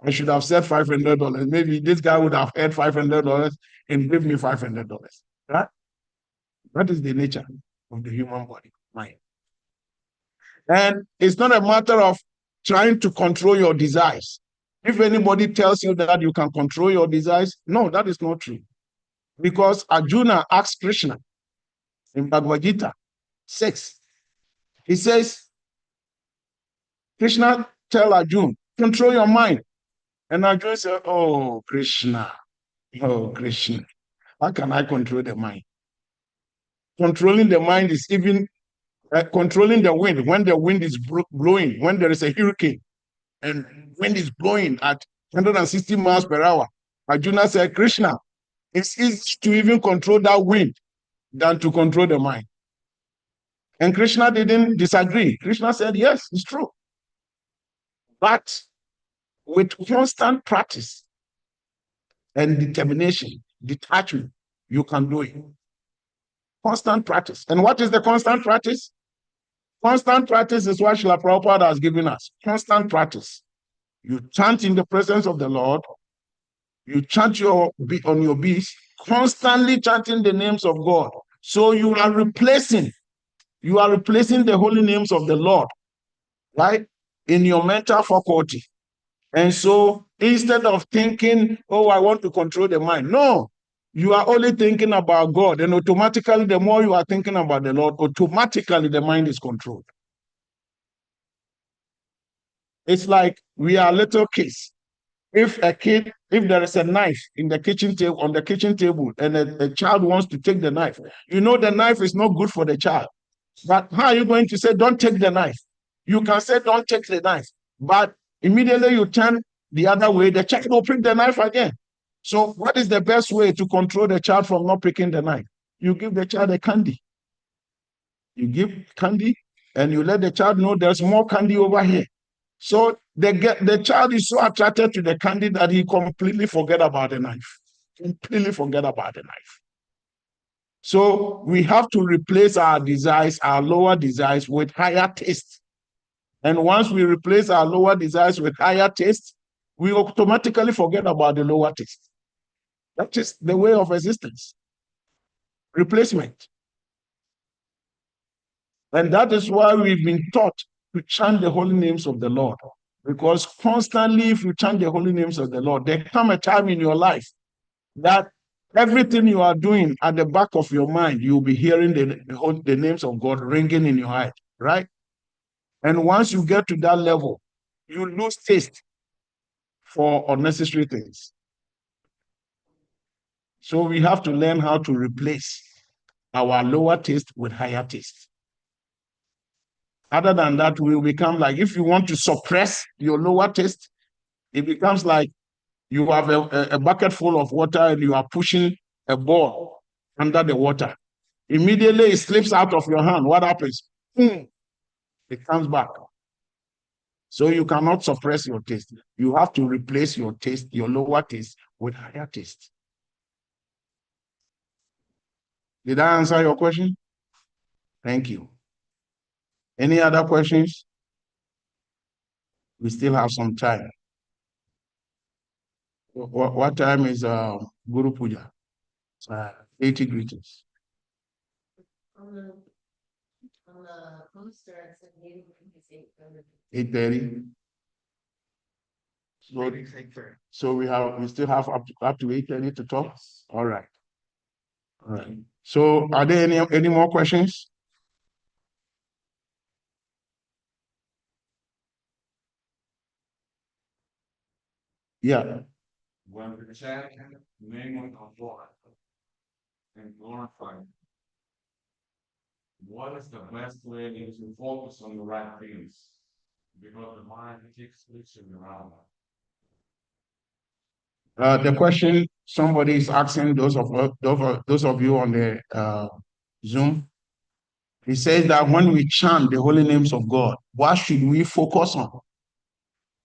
I should have said $500. Maybe this guy would have had $500 and give me $500. Right? That is the nature of the human body, mind. And it's not a matter of trying to control your desires. If anybody tells you that you can control your desires, no, that is not true. Because Arjuna asked Krishna in Bhagavad Gita 6, he says, Krishna tell Arjuna, control your mind. And Arjuna said, oh, Krishna, how can I control the mind? Controlling the mind is even controlling the wind. When the wind is blowing, when there is a hurricane, and wind is blowing at 160 miles per hour, Arjuna said, Krishna, it's easy to even control that wind than to control the mind. And Krishna didn't disagree. Krishna said, yes, it's true. But with constant practice and determination, detachment, you can do it. Constant practice. And what is the constant practice? Constant practice is what Srila Prabhupada has given us. Constant practice. You chant in the presence of the Lord. You chant on your beats, constantly chanting the names of God. So you are replacing the holy names of the Lord, right, in your mental faculty. And so instead of thinking, oh, I want to control the mind, no, you are only thinking about God. And automatically, the more you are thinking about the Lord, automatically the mind is controlled. It's like we are little kids. If there is a knife in the kitchen table, on the kitchen table, and a child wants to take the knife, you know the knife is not good for the child. But how are you going to say, don't take the knife? You can say, don't take the knife. But immediately you turn the other way, the child will pick the knife again. So what is the best way to control the child from not picking the knife? You give the child a candy. You give candy and you let the child know there's more candy over here. So the child is so attracted to the candy that he completely forget about the knife. Completely forget about the knife. So we have to replace our desires, our lower desires, with higher taste. And once we replace our lower desires with higher taste, we automatically forget about the lower taste. That is the way of existence. Replacement. And that is why we've been taught to chant the holy names of the Lord. Because constantly, if you chant the holy names of the Lord, there come a time in your life that everything you are doing at the back of your mind, you'll be hearing the names of God ringing in your head, right? And once you get to that level, you lose taste for unnecessary things. So we have to learn how to replace our lower taste with higher taste. Other than that, we will become like, if you want to suppress your lower taste, it becomes like you have a bucket full of water and you are pushing a ball under the water. Immediately it slips out of your hand. What happens? It comes back. So you cannot suppress your taste. You have to replace your taste, your lower taste, with higher taste. Did I answer your question? Thank you. Any other questions? We still have some time. What time is Guru Puja? 80 greetings. On the poster, it said 8:30. So we still have up to 8:30 to talk. All right. All right. So are there any more questions? Yeah. When we chant the name of God and glorify, what is the best way to focus on the right things? Because the mind keeps switching around. The question somebody is asking those of you on the Zoom, he says that when we chant the holy names of God, what should we focus on?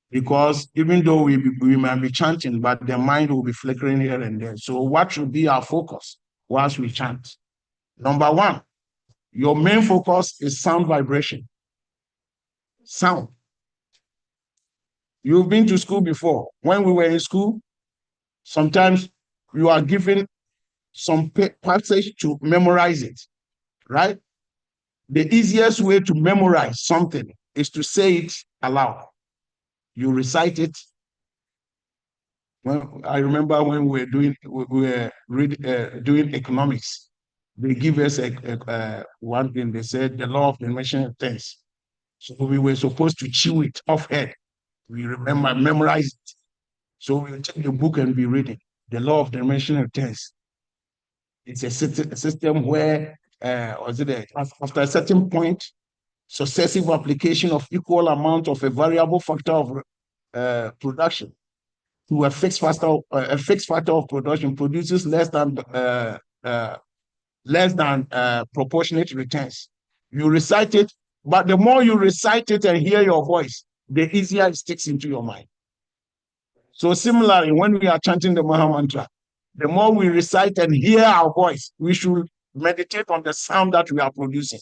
Because even though we might be chanting, but the mind will be flickering here and there. So what should be our focus whilst we chant? Number one, your main focus is sound vibration. Sound. You've been to school before. When we were in school, sometimes you are given some passage to memorize it, right? The easiest way to memorize something is to say it aloud. You recite it. Well, I remember when we were doing economics, they give us one thing. They said the law of dimension of things. So we were supposed to chew it off head. We memorize it. So we take the book and be reading the law of dimension of things. It's a system where, after a certain point, successive application of equal amount of a variable factor of production to a fixed factor of production produces less than proportionate returns. You recite it, but the more you recite it and hear your voice, the easier it sticks into your mind. So similarly, when we are chanting the Maha Mantra, the more we recite and hear our voice, we should meditate on the sound that we are producing.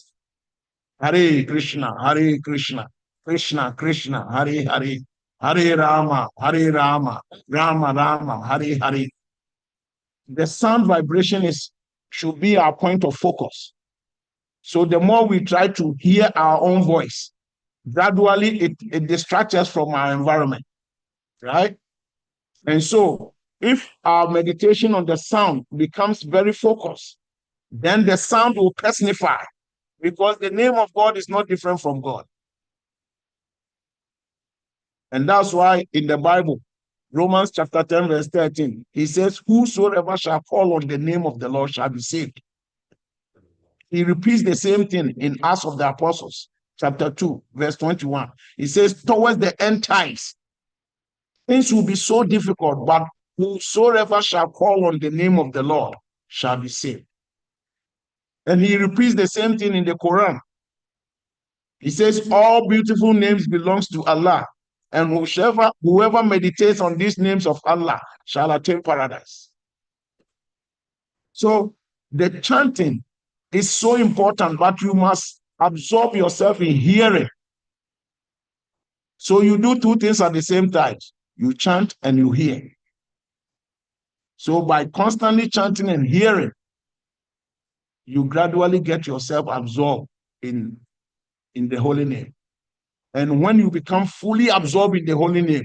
Hare Krishna, Hare Krishna, Krishna Krishna, Hare Hare, Hare Rama, Hare Rama, Rama Rama, Hare Hare. The sound vibration should be our point of focus. So the more we try to hear our own voice, gradually it distracts us from our environment, right? And so if our meditation on the sound becomes very focused, then the sound will personify, because the name of God is not different from God. And that's why in the Bible, Romans chapter 10, verse 13, he says, whosoever shall call on the name of the Lord shall be saved. He repeats the same thing in Acts of the Apostles, chapter 2, verse 21. He says, towards the end times, things will be so difficult, but whosoever shall call on the name of the Lord shall be saved. And he repeats the same thing in the Quran. He says, all beautiful names belongs to Allah, and whoever meditates on these names of Allah shall attain paradise. So the chanting is so important, but you must absorb yourself in hearing. So you do two things at the same time. You chant and you hear. So by constantly chanting and hearing, you gradually get yourself absorbed in the holy name. And when you become fully absorbed in the holy name,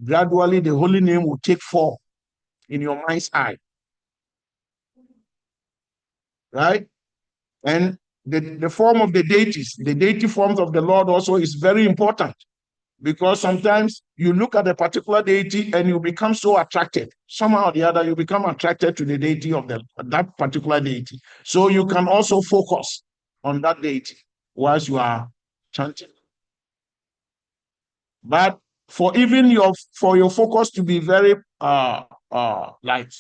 gradually the holy name will take form in your mind's eye. Right? And the form of the deities, the deity forms of the Lord also is very important, because sometimes you look at a particular deity and you become so attracted. Somehow or the other, you become attracted to the deity of that particular deity. So you can also focus on that deity whilst you are chanting. But for your focus to be very like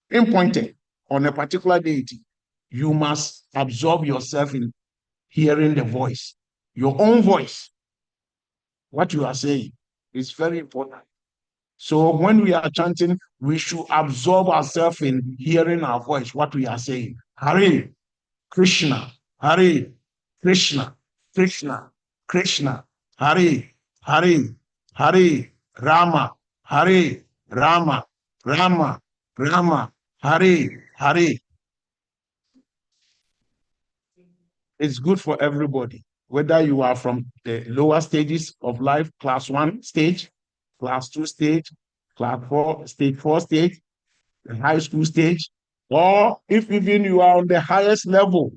pinpointed on a particular deity, you must absorb yourself in hearing the voice, your own voice. What you are saying is very important. So when we are chanting, we should absorb ourselves in hearing our voice, what we are saying. Hare Krishna, Hare Krishna, Krishna, Krishna, Hare, Hare, Hare, Rama, Hare, Rama, Rama, Rama, Hare, Hare. It's good for everybody, whether you are from the lower stages of life, class 1 stage, class 2 stage, class 4, stage 4 stage, the high school stage, or if even you are on the highest level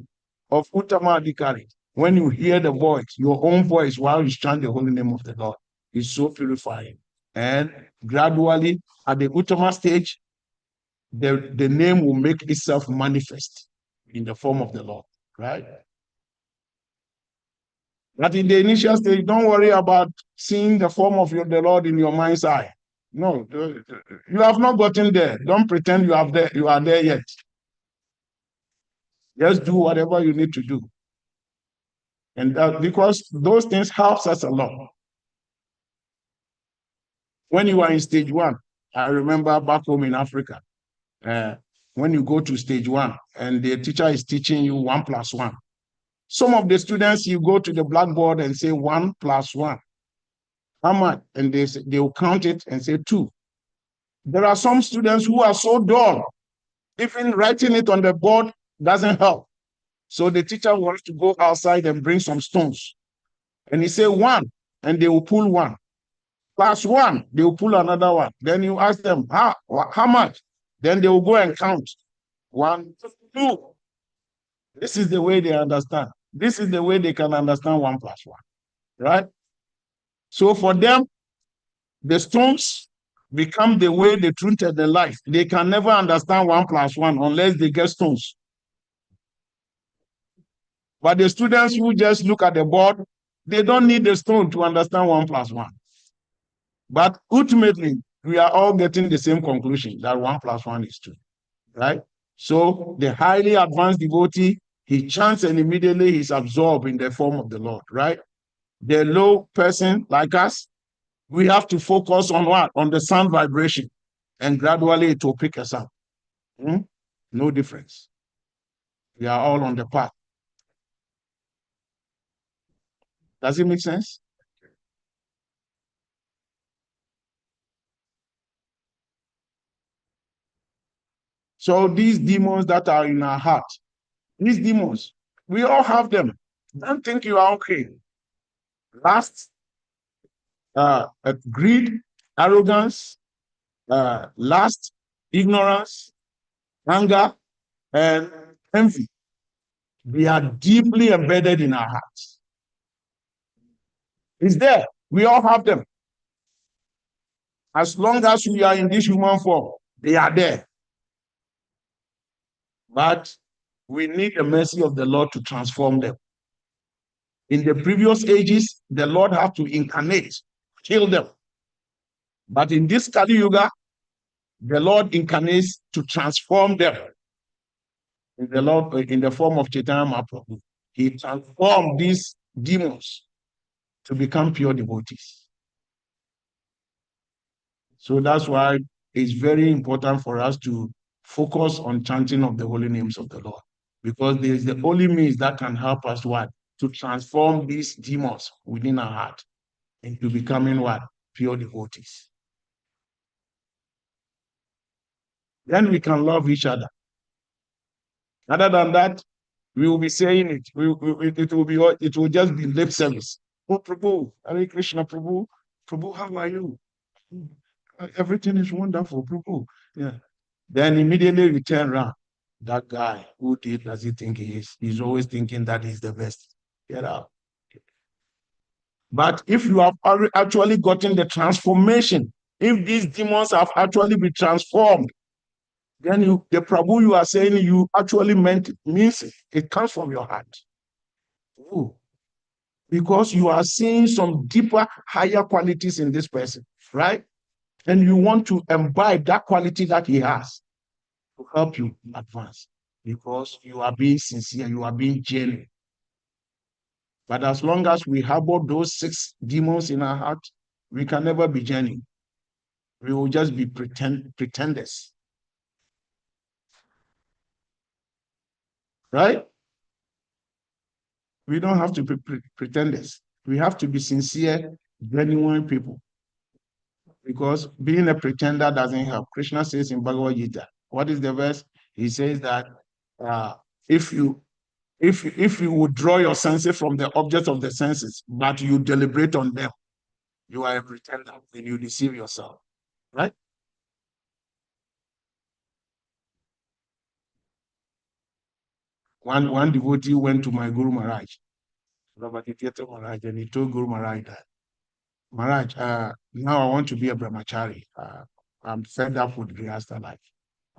of Uttama Adhikari, when you hear the voice, your own voice, while you chant the holy name of the Lord, is so purifying. And gradually, at the Uttama stage, the name will make itself manifest in the form of the Lord, right? But in the initial stage, don't worry about seeing the form of the Lord in your mind's eye. No, you have not gotten there. Don't pretend you are there yet. Just do whatever you need to do. And because those things helps us a lot. When you are in stage 1, I remember back home in Africa, when you go to stage 1 and the teacher is teaching you 1 plus 1, some of the students, you go to the blackboard and say 1 plus 1. How much? And they will count it and say 2. There are some students who are so dull, even writing it on the board doesn't help. So the teacher wants to go outside and bring some stones. And he say 1, and they will pull 1. Plus 1, they will pull another 1. Then you ask them, how much? Then they will go and count. 1, 2. This is the way they understand. This is the way they can understand 1 plus 1, right? So for them, the stones become the way they treated the life. They can never understand 1 plus 1 unless they get stones. But the students who just look at the board, they don't need the stone to understand 1 plus 1. But ultimately, we are all getting the same conclusion that 1 plus 1 is 2, right? So the highly advanced devotee, he chants and immediately he's absorbed in the form of the Lord, right? The low person like us, we have to focus on what? On the sound vibration, and gradually it will pick us up. No difference. We are all on the path. Does it make sense? So these demons that are in our heart, these demons, we all have them. Don't think you are okay. Lust, greed, arrogance, lust, ignorance, anger, and envy. They are deeply embedded in our hearts. It's there. We all have them. As long as we are in this human form, they are there. But we need the mercy of the Lord to transform them. In the previous ages, the Lord had to incarnate, kill them. But in this Kali Yuga, the Lord incarnates to transform them. In the form of Chaitanya Mahaprabhu, he transformed these demons to become pure devotees. So that's why it's very important for us to focus on chanting of the holy names of the Lord, because there is the only means that can help us what? To transform these demons within our heart into becoming what? Pure devotees. Then we can love each other. Other than that, we will be saying it. It will just be lip service. Oh, Prabhu, Hare Krishna, Prabhu, Prabhu, how are you? Everything is wonderful, Prabhu. Yeah. Then immediately we turn around. That guy, who does he think he is? He's always thinking that he's the best. Get out. But if you have actually gotten the transformation, if these demons have actually been transformed, then the Prabhu you are saying you actually meant it, means it. It comes from your heart. Ooh. Because you are seeing some deeper, higher qualities in this person, right? And you want to imbibe that quality that he has to help you advance, because you are being sincere, you are being genuine. But as long as we harbor those 6 demons in our heart, we can never be genuine. We will just be pretenders. Right? We don't have to be pretenders. We have to be sincere, genuine people. Because being a pretender doesn't help. Krishna says in Bhagavad Gita, what is the verse? He says that if you withdraw your senses from the object of the senses, but you deliberate on them, you are a pretender and you deceive yourself. Right? One devotee went to my Guru Maharaj, and he told Guru Maharaj that, Maharaj, now I want to be a brahmachari. I'm fed up with Grihastha life.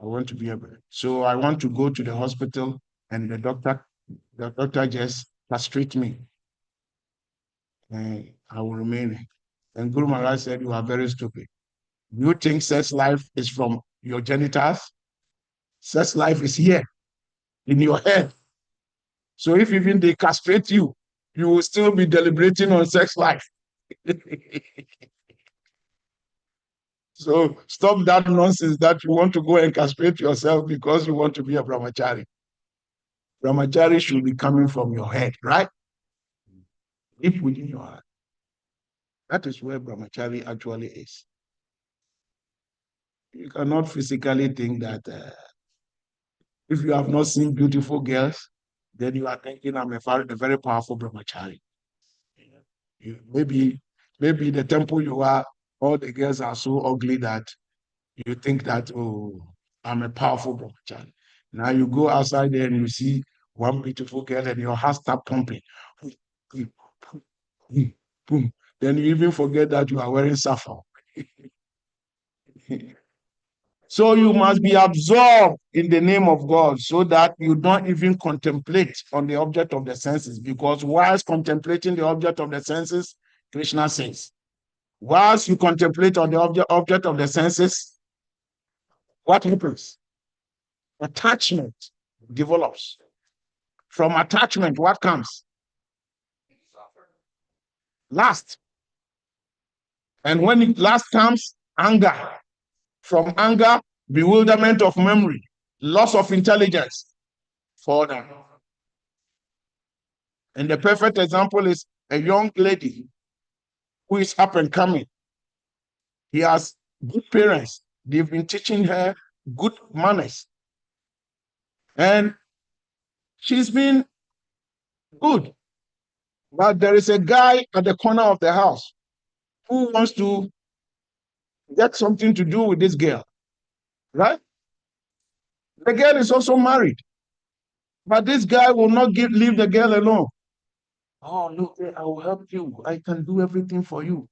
I want to be a brahmachari. So I want to go to the hospital, and the doctor just castrate me. And I will remain. And Guru Maharaj said, you are very stupid. You think sex life is from your genitals? Sex life is here in your head. So if even they castrate you, you will still be deliberating on sex life. So stop that nonsense that you want to go and castrate yourself because you want to be a brahmachari. Brahmachari should be coming from your head, right? Deep within your heart. That is where brahmachari actually is. You cannot physically think that if you have not seen beautiful girls, then you are thinking I'm a very powerful brahmachari. Maybe the temple you are, all the girls are so ugly that you think that, oh, I'm a powerful brahmachari. Now you go outside there and you see one beautiful girl and your heart start pumping. Then you even forget that you are wearing saffron. So you must be absorbed in the name of God so that you don't even contemplate on the object of the senses. Because whilst contemplating the object of the senses, Krishna says, whilst you contemplate on the object of the senses, what happens? Attachment develops. From attachment, what comes? Lust. And when lust comes, anger. From anger, bewilderment of memory, loss of intelligence, fall down. And the perfect example is a young lady who is up and coming. He has good parents. They've been teaching her good manners. And she's been good. But there is a guy at the corner of the house who wants to get something to do with this girl, right? The girl is also married. But this guy will not leave the girl alone. Oh, look, I will help you. I can do everything for you.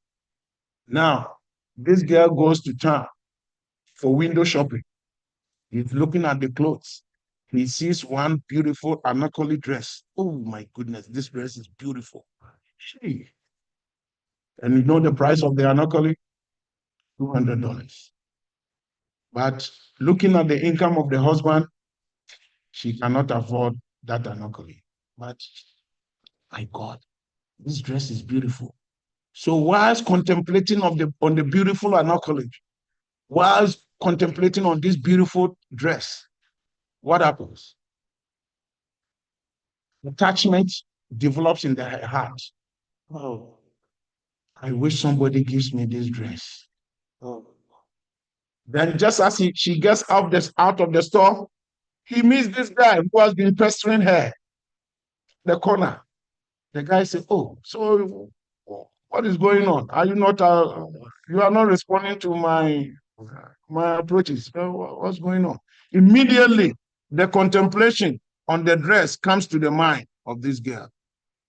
Now, this girl goes to town for window shopping. He's looking at the clothes. He sees one beautiful anarchally dress. Oh my goodness, this dress is beautiful. Gee. And you know the price of the anarchally? $200. But looking at the income of the husband, she cannot afford that anarchally. But my God, this dress is beautiful. So whilst contemplating on the beautiful anarchally, whilst contemplating on this beautiful dress, what happens? Attachment develops in the heart. Oh, I wish somebody gives me this dress. Oh. Then just as she gets out of the store, he meets this guy who has been pestering her the corner. The guy says, oh, so what is going on? Are you not you are not responding to my approaches? What's going on? Immediately, the contemplation on the dress comes to the mind of this girl.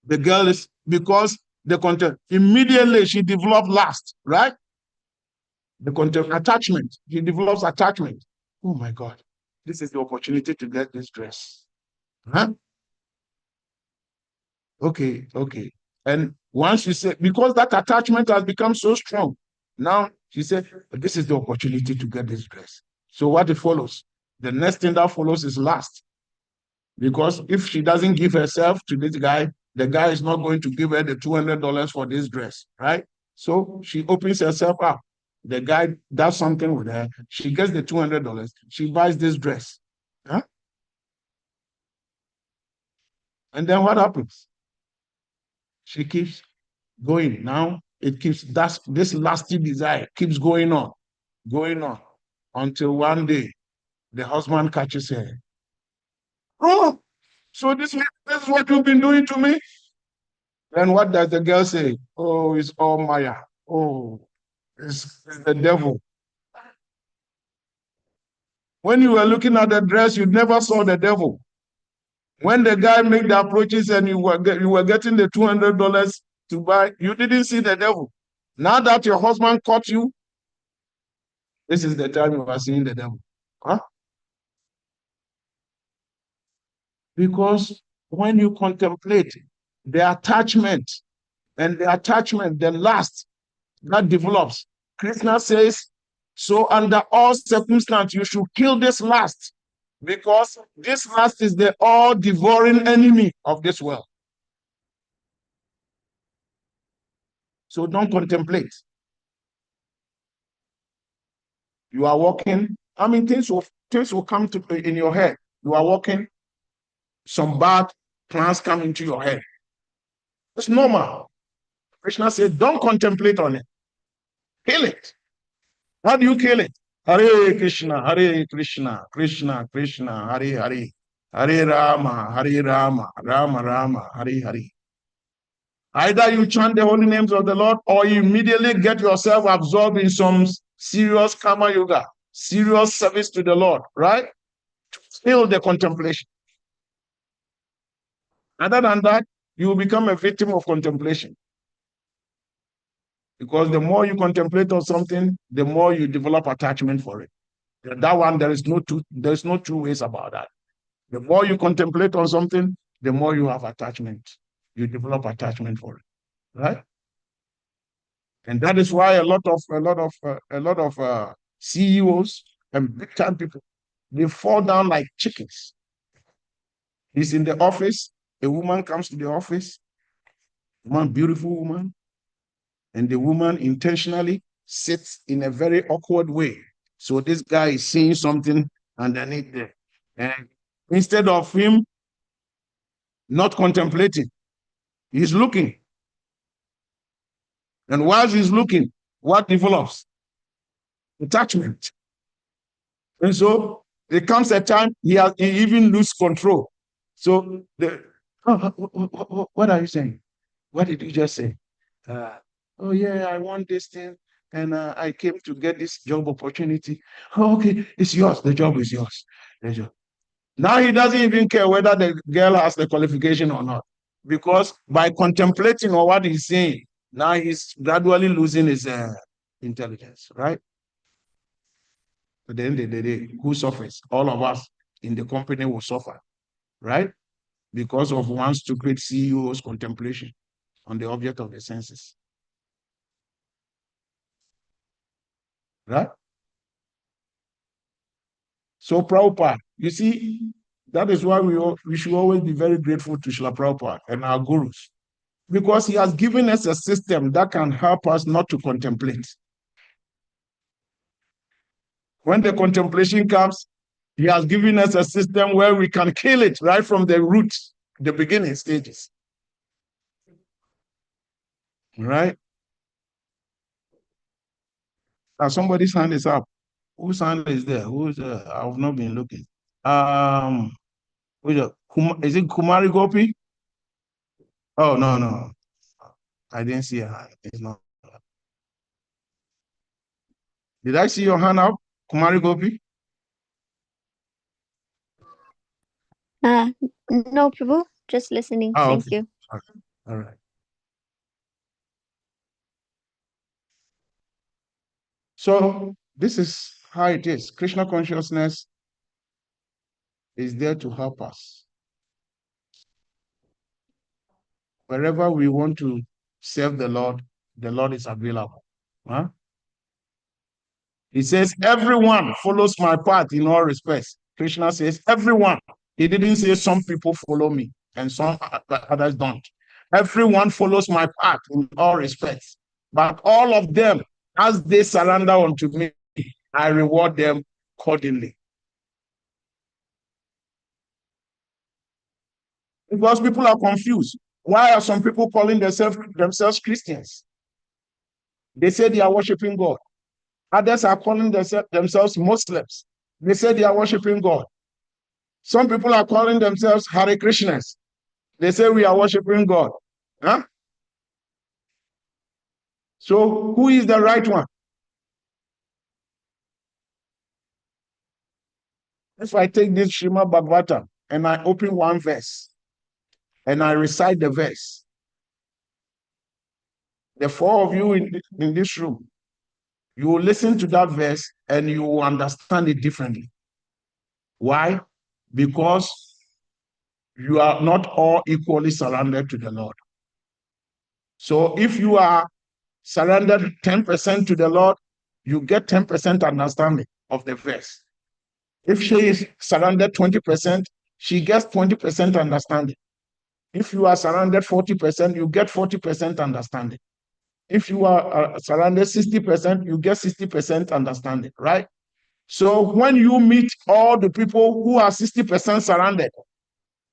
The girl is, because the content, immediately she developed lust, right? The content, attachment. She develops attachment. Oh my God, this is the opportunity to get this dress. Huh? Okay. And once you say, because that attachment has become so strong, now she said, this is the opportunity to get this dress. So what it follows? The next thing that follows is lust. Because if she doesn't give herself to this guy, the guy is not going to give her the $200 for this dress, right? So she opens herself up. The guy does something with her. She gets the $200. She buys this dress. Huh? And then what happens? She keeps going. Now it keeps, this lasting desire keeps going on until one day the husband catches her. Oh, so this is what you've been doing to me? Then what does the girl say? Oh, it's all Maya. Oh, it's the devil. When you were looking at the dress, you never saw the devil. When the guy made the approaches and you were getting the $200 to buy, you didn't see the devil. Now that your husband caught you, this is the time you are seeing the devil. Huh? Because when you contemplate the attachment, the lust that develops, Krishna says, so under all circumstances, you should kill this lust, because this lust is the all-devouring enemy of this world. So don't contemplate. You are walking. I mean, things will come to in your head. You are walking. Some bad plans come into your head. It's normal. Krishna said, don't contemplate on it. Kill it. How do you kill it? Hare Krishna, Hare Krishna, Krishna Krishna, Hare Hare, Hare Rama, Rama Rama, Hare Hare. Either you chant the holy names of the Lord or you immediately get yourself absorbed in some serious karma yoga, serious service to the Lord, right? Still the contemplation. Other than that, you will become a victim of contemplation. Because the more you contemplate on something, the more you develop attachment for it. That one, there's no two ways about that. The more you contemplate on something, the more you have attachment. You develop attachment for it, right? And that is why a lot of CEOs and big time people, they fall down like chickens. He's in the office. A woman comes to the office, one beautiful woman, and the woman intentionally sits in a very awkward way. So this guy is seeing something underneath there. And instead of him not contemplating, he's looking. And while he's looking, what develops? Attachment. And so there comes a time he even loses control. So what are you saying? What did you just say? Oh yeah, I want this thing, and I came to get this job opportunity. Oh, okay, it's yours. The job is yours. Now he doesn't even care whether the girl has the qualification or not, because by contemplating on what he's saying, now he's gradually losing his intelligence, right? At the end of the day, who suffers? All of us in the company will suffer, right? Because of one stupid CEO's contemplation on the object of the senses. Right? So Prabhupada, you see, that is why we should always be very grateful to Srila Prabhupada and our gurus, because he has given us a system that can help us not to contemplate. When the contemplation comes, he has given us a system where we can kill it right from the root, the beginning stages. Right? Now somebody's hand is up. Whose hand is there? Who's I've not been looking. Is it Kumari Gopi? Oh no. I didn't see a hand. It's not. Did I see your hand up, Kumari Gopi? No, Prabhu, just listening. Thank Okay. you. Okay. All right. So this is how it is. Krishna consciousness is there to help us. Wherever we want to serve the Lord is available. Huh? He says, everyone follows my path in all respects. Krishna says, everyone. He didn't say some people follow me and some others don't. Everyone follows my path in all respects. But all of them, as they surrender unto me, I reward them accordingly. Because people are confused. Why are some people calling themselves Christians? They say they are worshiping God. Others are calling themselves Muslims. They say they are worshiping God. Some people are calling themselves Hare Krishnas. They say we are worshiping God. Huh? So who is the right one? If I take this Srimad Bhagavatam and I open one verse and I recite the verse, the four of you in this room, you will listen to that verse and you will understand it differently. Why? Because you are not all equally surrendered to the Lord. So if you are surrendered 10% to the Lord, you get 10% understanding of the verse. If she is surrendered 20%, she gets 20% understanding. If you are surrendered 40%, you get 40% understanding. If you are surrendered 60%, you get 60% understanding, right? So when you meet all the people who are 60% surrounded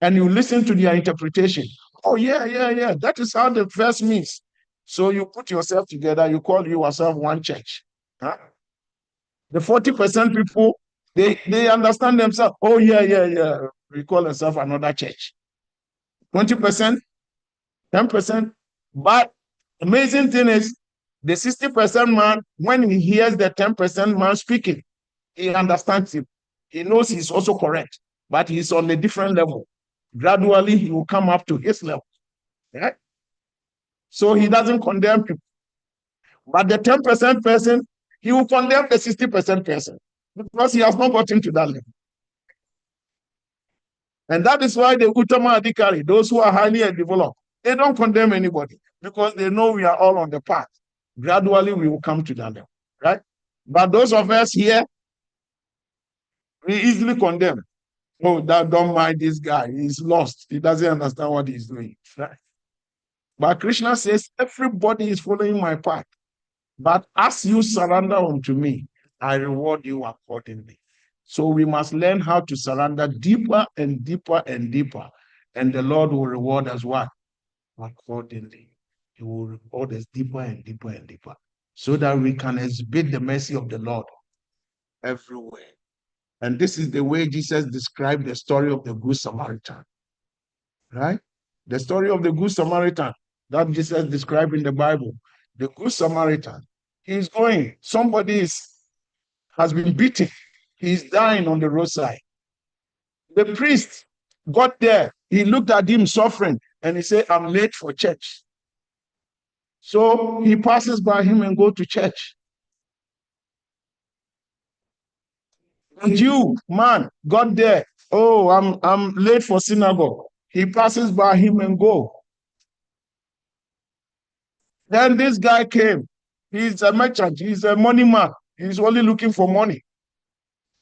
and you listen to their interpretation, oh, yeah, that is how the verse means. So you put yourself together, you call yourself one church. Huh? The 40% people, they understand themselves. Oh, yeah. We call ourselves another church. 20%, 10%. But amazing thing is, the 60% man, when he hears the 10% man speaking, he understands him. He knows he's also correct, but he's on a different level. Gradually, he will come up to his level. Right? So he doesn't condemn people. But the 10% person, he will condemn the 60% person because he has not gotten to that level. And that is why the Uttama Adhikari, those who are highly developed, they don't condemn anybody because they know we are all on the path. Gradually, we will come to that level, right? But those of us here, we easily condemn. Oh, don't mind this guy. He's lost. He doesn't understand what he's doing, right? But Krishna says, everybody is following my path. But as you surrender unto me, I reward you accordingly. So we must learn how to surrender deeper and deeper and deeper. And the Lord will reward us what? Accordingly. He will reward us deeper and deeper and deeper. So that we can exhibit the mercy of the Lord everywhere. And this is the way Jesus described the story of the Good Samaritan. Right? The story of the Good Samaritan that Jesus described in the Bible. The Good Samaritan, he's going, somebody has been beaten. He's dying on the roadside. The priest got there. He looked at him suffering and he said, I'm late for church. So he passes by him and go to church. And you, man, got there. Oh, I'm late for synagogue. He passes by him and go. Then this guy came. He's a merchant. He's a money man. He's only looking for money.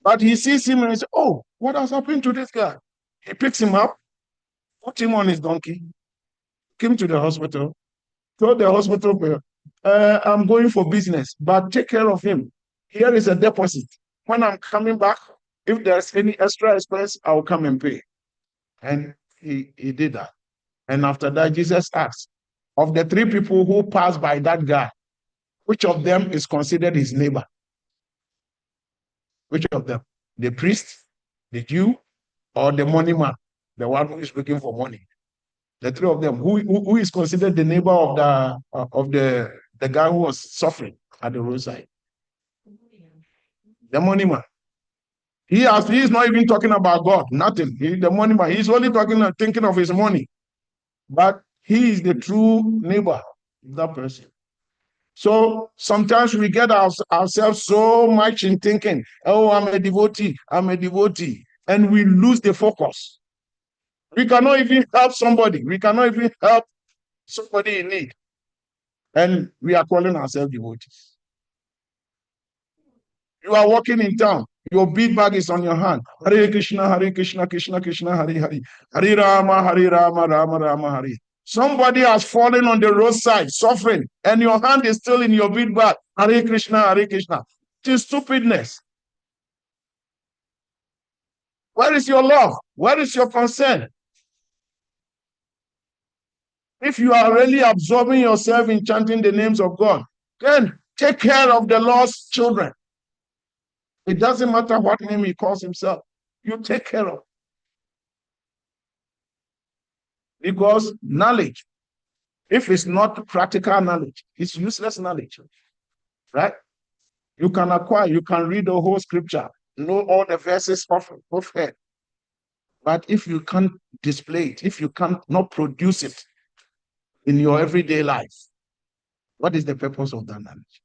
But he sees him and he says, oh, what has happened to this guy? He picks him up, put him on his donkey, came to the hospital, told the hospital, I'm going for business, but take care of him. Here is a deposit. When I'm coming back, if there's any extra expense, I'll come and pay. And he did that. And after that, Jesus asked, of the three people who passed by that guy, which of them is considered his neighbor? Which of them? The priest, the Jew, or the money man, the one who is looking for money? The three of them. Who is considered the neighbor of the guy who was suffering at the roadside? The money man. He is not even talking about God, nothing. The money man. He's only thinking of his money. But he is the true neighbor, that person. So sometimes we get ourselves so much in thinking, oh, I'm a devotee, and we lose the focus. We cannot even help somebody. We cannot even help somebody in need. And we are calling ourselves devotees. You are walking in town. Your bead bag is on your hand. Hare Krishna, Krishna Krishna, Hare Hare. Hare Rama, Rama Rama, Hare. Somebody has fallen on the roadside, suffering, and your hand is still in your bead bag. Hare Krishna, Hare Krishna. It is stupidness. Where is your love? Where is your concern? If you are really absorbing yourself in chanting the names of God, then take care of the lost children. It doesn't matter what name he calls himself. You take care of. Because knowledge, if it's not practical knowledge, it's useless knowledge. Right? You can acquire, you can read the whole scripture, know all the verses of head. But if you can't display it, if you can't not produce it in your everyday life, what is the purpose of that knowledge?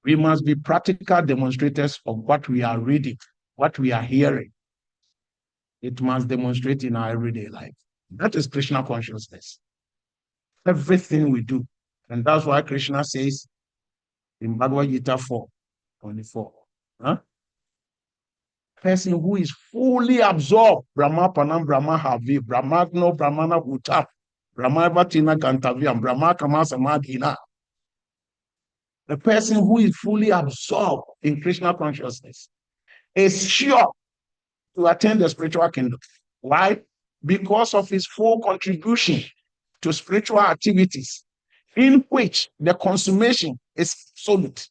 We must be practical demonstrators of what we are reading, what we are hearing. It must demonstrate in our everyday life. That is Krishna consciousness. Everything we do. And that's why Krishna says in Bhagavad Gita 4:24, person who is fully absorbed, Brahma Panam Brahma Havi, Brahma no Brahmana Bhuta, Brahma Vatina Gantaviam, Brahma Kama Samadhina. the person who is fully absorbed in Krishna consciousness is sure to attain the spiritual kingdom. Why? Because of his full contribution to spiritual activities, in which the consummation is absolute,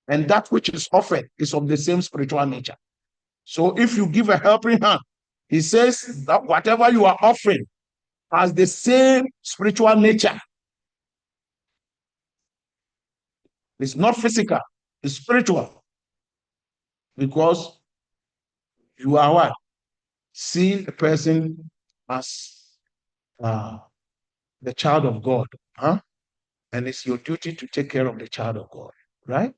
and that which is offered is of the same spiritual nature. So if you give a helping hand, he says that whatever you are offering has the same spiritual nature. It's not physical, it's spiritual. Because you are what? Seeing the person as the child of God, huh? And it's your duty to take care of the child of God, right?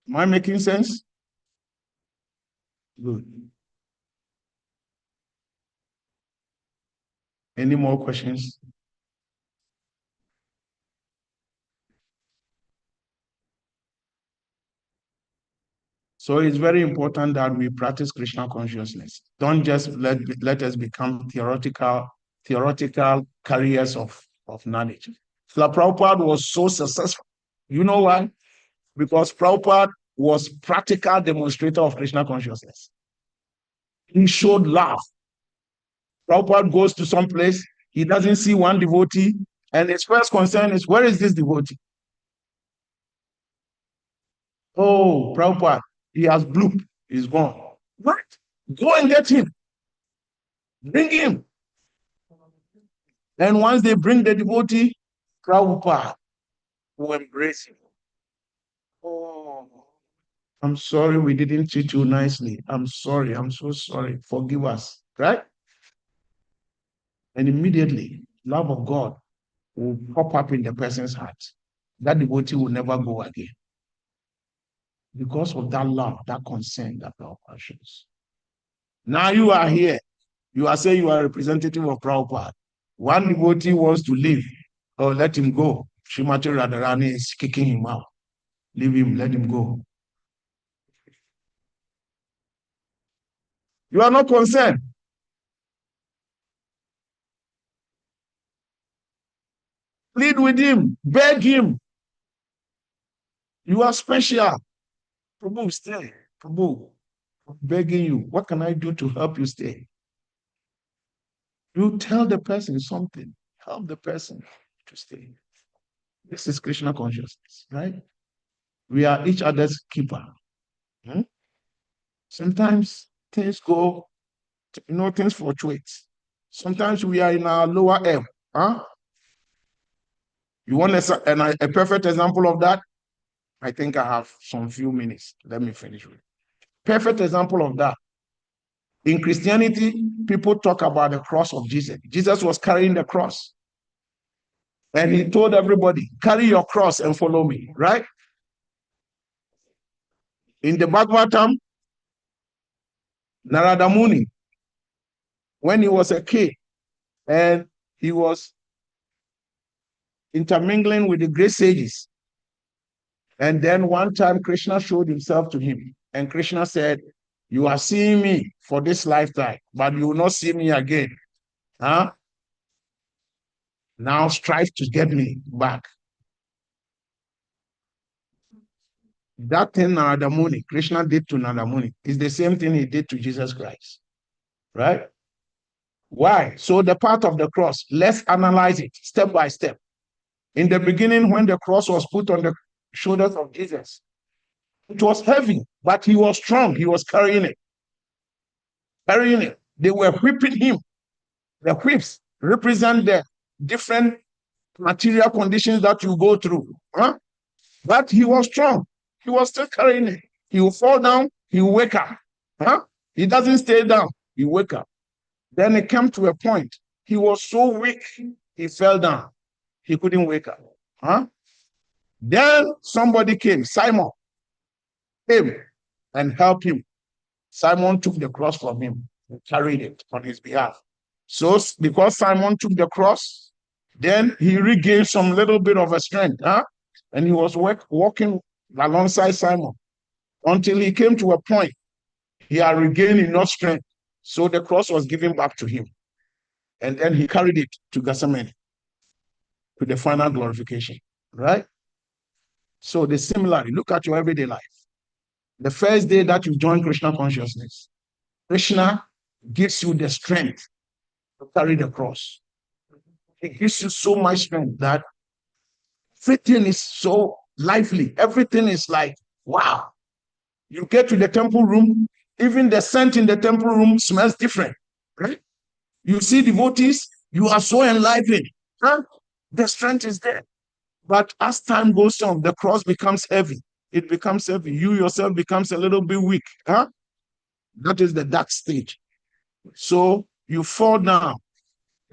Am I making sense? Good. Any more questions? So it's very important that we practice Krishna consciousness. Don't just let us become theoretical carriers of knowledge. Srila Prabhupada was so successful. You know why? Because Prabhupada was practical demonstrator of Krishna consciousness. He showed love. Prabhupada goes to some place, he doesn't see one devotee, and his first concern is, where is this devotee? Oh, Prabhupada, he has blooped, he's gone. What? Go and get him. Bring him. And once they bring the devotee, Prabhupada will embrace him. Oh, I'm sorry we didn't treat you nicely. I'm sorry. I'm so sorry. Forgive us. Right? And immediately, love of God will pop up in the person's heart. That devotee will never go again. Because of that love, that concern that Prabhupada shows. Now you are here. You are saying you are a representative of Prabhupada. One devotee wants to leave. Oh, let him go. Srimati Radharani is kicking him out. Leave him, let him go. You are not concerned. Plead with him, beg him. You are special. Prabhu, stay. Prabhu, I'm begging you. What can I do to help you stay? You tell the person something. Help the person to stay. This is Krishna consciousness, right? We are each other's keeper. Sometimes things go, things fluctuate. Sometimes we are in our lower ebb. You want a perfect example of that? I think I have some few minutes. Let me finish with it. Perfect example of that. In Christianity, people talk about the cross of Jesus. Jesus was carrying the cross. And he told everybody, carry your cross and follow me, right? In the Bhagavatam, Narada Muni, when he was a kid and he was intermingling with the great sages. And then one time Krishna showed himself to him. And Krishna said, you are seeing me for this lifetime, but you will not see me again. Now strive to get me back. That thing Narada Muni, Krishna did to Narada Muni, is the same thing he did to Jesus Christ. Right? Why? So the part of the cross, let's analyze it step by step. In the beginning, when the cross was put on the shoulders of Jesus, it was heavy, but he was strong. He was carrying it. They were whipping him. The whips represent the different material conditions that you go through. But he was strong. He was still carrying it. He will fall down, he will wake up. He doesn't stay down, he wake up. Then it came to a point. He was so weak, he fell down. He couldn't wake up. Then somebody came, Simon came and helped him. Simon took the cross from him and carried it on his behalf. So because Simon took the cross, then he regained some little bit of a strength. And he was walking alongside Simon until he came to a point he had regained enough strength So the cross was given back to him. And then he carried it to Gethsemane, to the final glorification, right? So the similarity, look at your everyday life. The first day that you join Krishna consciousness, Krishna gives you the strength to carry the cross. He gives you so much strength that everything is so lively. Everything is like, wow. You get to the temple room, even the scent in the temple room smells different, right? You see devotees, you are so enlivened. Huh? The strength is there. But as time goes on, the cross becomes heavy. It becomes heavy. You yourself becomes a little bit weak. Huh? That is the dark stage. So you fall down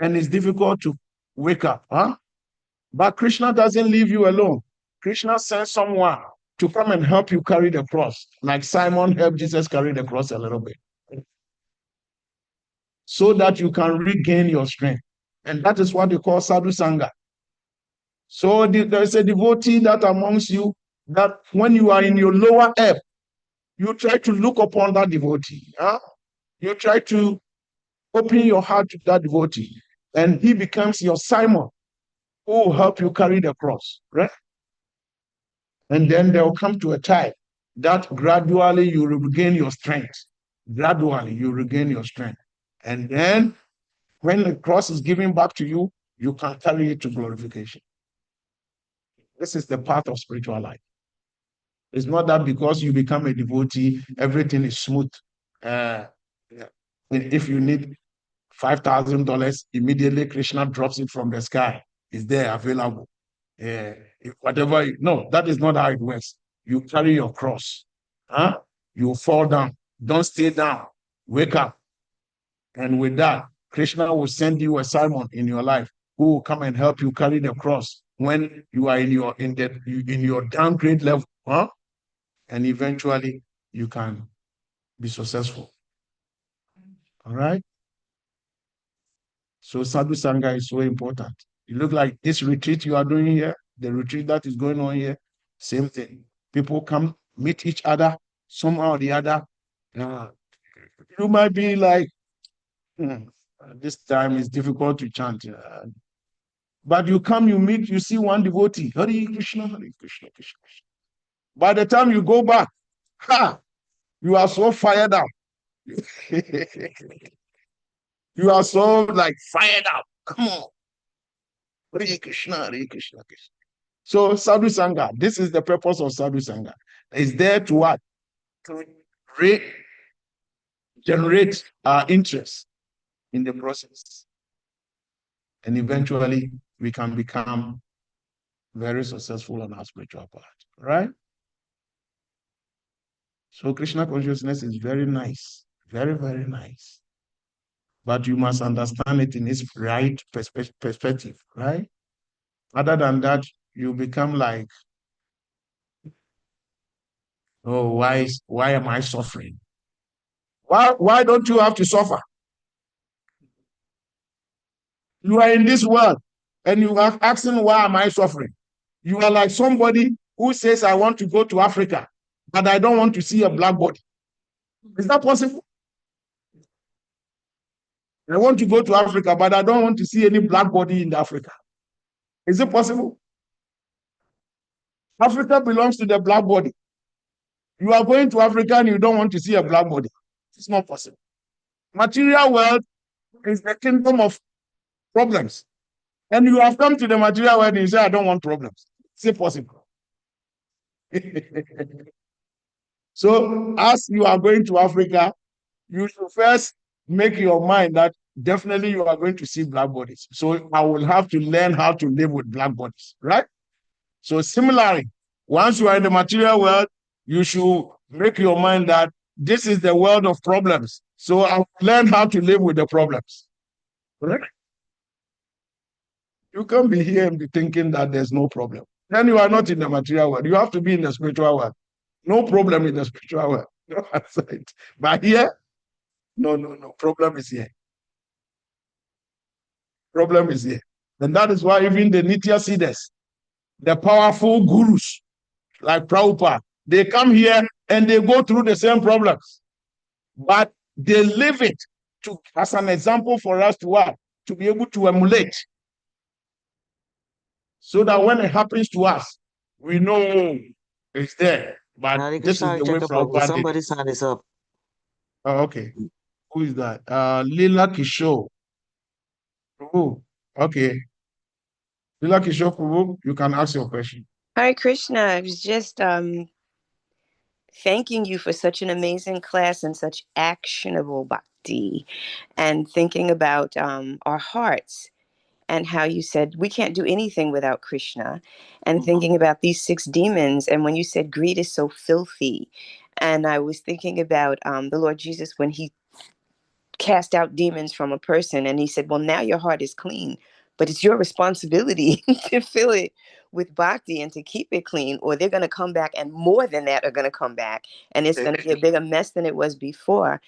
and it's difficult to wake up. Huh? But Krishna doesn't leave you alone. Krishna sends someone to come and help you carry the cross, like Simon helped Jesus carry the cross a little bit, so that you can regain your strength. And that is what they call sadhu sangha. So there is a devotee that amongst you, that when you are in your lower ebb, you try to look upon that devotee. Huh? You try to open your heart to that devotee, and he becomes your Simon, who will help you carry the cross, right? And then there will come to a time that gradually you regain your strength. Gradually you regain your strength. And then when the cross is given back to you, you can carry it to glorification. This is the path of spiritual life. It's not that because you become a devotee, everything is smooth. If you need $5,000, immediately Krishna drops it from the sky. It's there available. Whatever. No, that is not how it works. You carry your cross. Huh? You fall down. Don't stay down. Wake up. And with that, Krishna will send you a Simon in your life who will come and help you carry the cross when you are in your downgrade level. Huh? And eventually you can be successful. All right? So sadhu sangha is so important. You look like this retreat you are doing here, the retreat that is going on here, same thing. People come meet each other somehow or the other. You might be like, this time is difficult to chant. But you come, you meet, you see one devotee, Hare Krishna, Hare Krishna, Krishna. By the time you go back, you are so fired up. You are so like fired up. Come on. Hare Krishna, Hare Krishna, Krishna. So sadhu sangha, this is the purpose of sadhu sangha. It's there to what? To generate our interest in the process. And eventually we can become very successful on our spiritual path, right? So Krishna consciousness is very nice, very, very nice. But you must understand it in its right perspective, right? Other than that, you become like, oh, why am I suffering? Why don't you have to suffer? You are in this world and you are asking, why am I suffering? You are like somebody who says, I want to go to Africa, but I don't want to see a black body. Is that possible? I want to go to Africa, but I don't want to see any black body in Africa. Is it possible? Africa belongs to the black body. You are going to Africa and you don't want to see a black body. It's not possible. Material world is the kingdom of problems. And you have come to the material world and you say, I don't want problems. Is it possible? So as you are going to Africa, you should first make your mind that definitely you are going to see black bodies. So I will have to learn how to live with black bodies, right? So similarly, once you are in the material world, you should make your mind that this is the world of problems. So I'll learn how to live with the problems. Right? You can't be here and be thinking that there's no problem. Then you are not in the material world. You have to be in the spiritual world. No problem in the spiritual world. No, that's right. But here, no. Problem is here. Problem is here. And that is why even the Nitya Siddhas, the powerful gurus like Prabhupada, they come here and they go through the same problems. But they live it to as an example for us to what? To be able to emulate. So that when it happens to us, we know it's there. But Hare this is Krishna, the way Prabhu. Prabhupada did it. Somebody's hand is up. Oh, okay. Who is that? Lila Kishore. Prabhu. Okay. Lila Kishore Prabhu, you can ask your question. Hare Krishna. I was just thanking you for such an amazing class and such actionable bhakti, and thinking about our hearts and how you said we can't do anything without Krishna, and thinking about these 6 demons. And when you said greed is so filthy, and I was thinking about the Lord Jesus when he cast out demons from a person, and he said, well, now your heart is clean, but it's your responsibility to fill it with bhakti and to keep it clean, or they're going to come back, and more than that are going to come back, and it's going to be a bigger mess than it was before.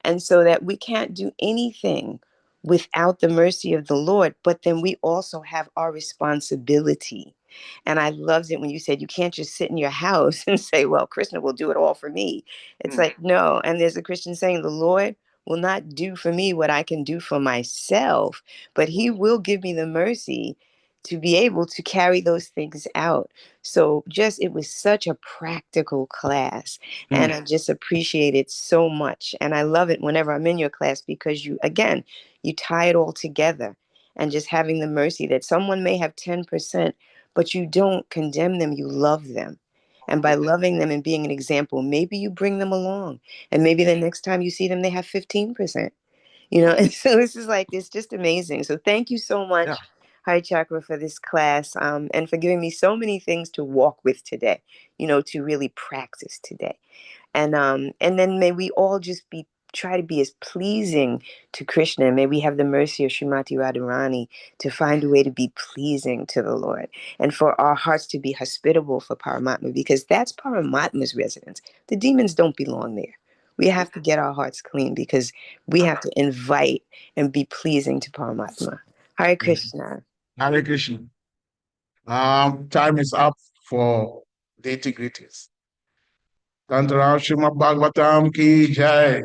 And so that we can't do anything without the mercy of the Lord, but then we also have our responsibility. And I loved it when you said you can't just sit in your house and say, well, Krishna will do it all for me. It's like, no. And there's a Christian saying, the Lord will not do for me what I can do for myself, but he will give me the mercy to be able to carry those things out. So just, it was such a practical class, and I just appreciate it so much. And I love it whenever I'm in your class, because you, again, you tie it all together, and just having the mercy that someone may have 10%, but you don't condemn them, you love them. And by loving them and being an example, maybe you bring them along, and maybe the next time you see them, they have 15%. And so this is like, it's just amazing. So thank you so much, Hari Chakra, for this class, and for giving me so many things to walk with today, to really practice today. And then may we all just try to be as pleasing to Krishna. May we have the mercy of Srimati Radharani to find a way to be pleasing to the Lord, and for our hearts to be hospitable for Paramatma, because that's Paramatma's residence. The demons don't belong there. We have to get our hearts clean, because we have to invite and be pleasing to Paramatma. Hare Krishna. Hare Krishna. Time is up for deity greetings. Tantara Srimad Bhagavatam ki jai.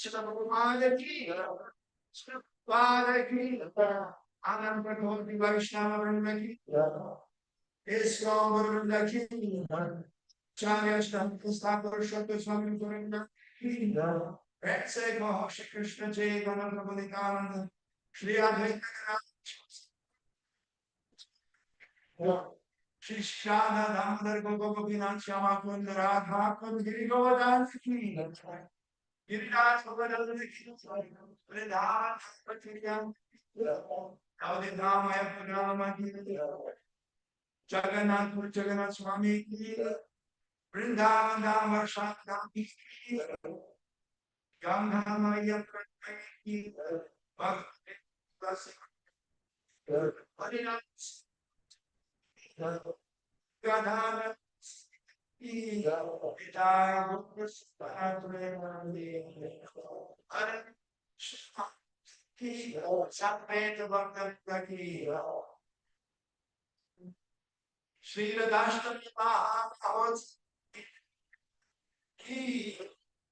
Srila ki, Srila ki, Anand Pradhoti Vaishnava Vrinda ki, Islam Vrinda ki, Charya Sthapur Shakti Swami Vrinda ki, Vetse Go Shri Krishna Chaitanya Prabhu Nityananda, Shri Advaita Shri Shada Damodar Gopinath Shama Kund Radha Kund Giri Govardhan ki, Giriraj Govardhan ki, Vrindavan Patiriyan, Avadithamaya Purnama ki, Jagannath Pur Jagannath Swami ki, Vrindavan Dham Varshat Dham ki, Ganga Maya Prataya ki, Bhakti Rasa Harinam Gadana ki, Vidaya Gopasthanatraya Hare Krishna ki, Satveta Bhakta ki, Shri Radhashtami Mahaprabhu ki,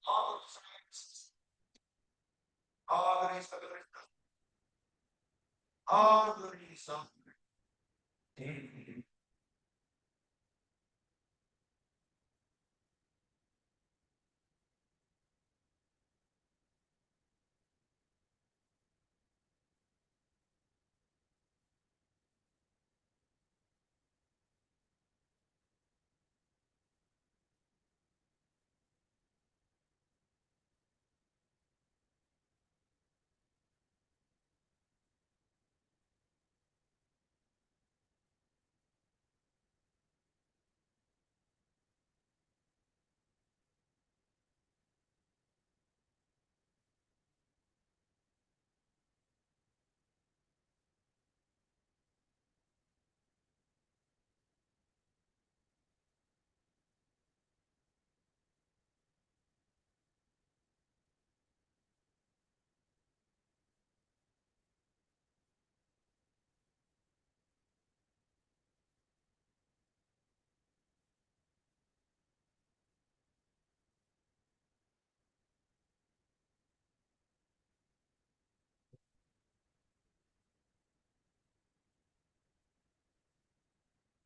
all the rest of the all the reason.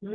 So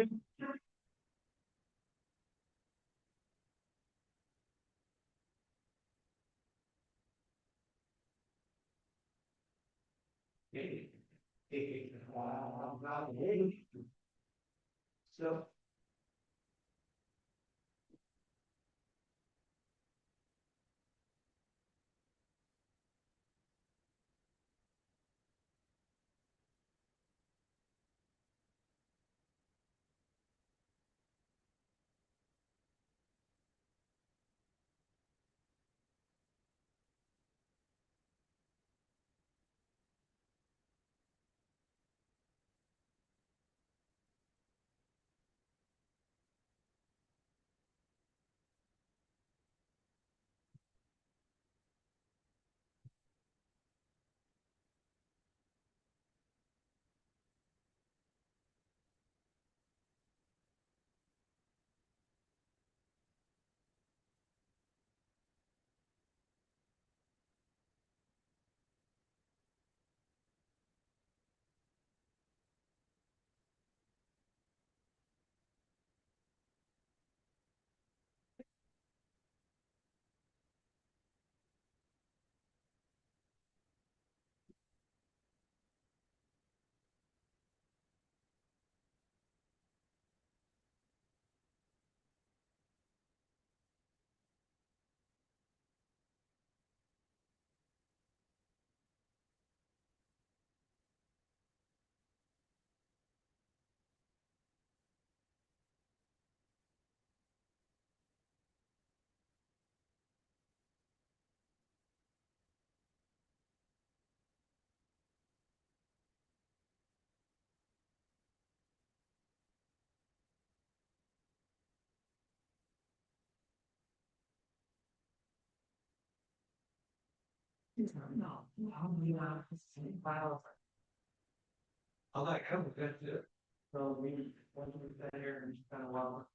I like how we got to, so we went to that area and kind of well.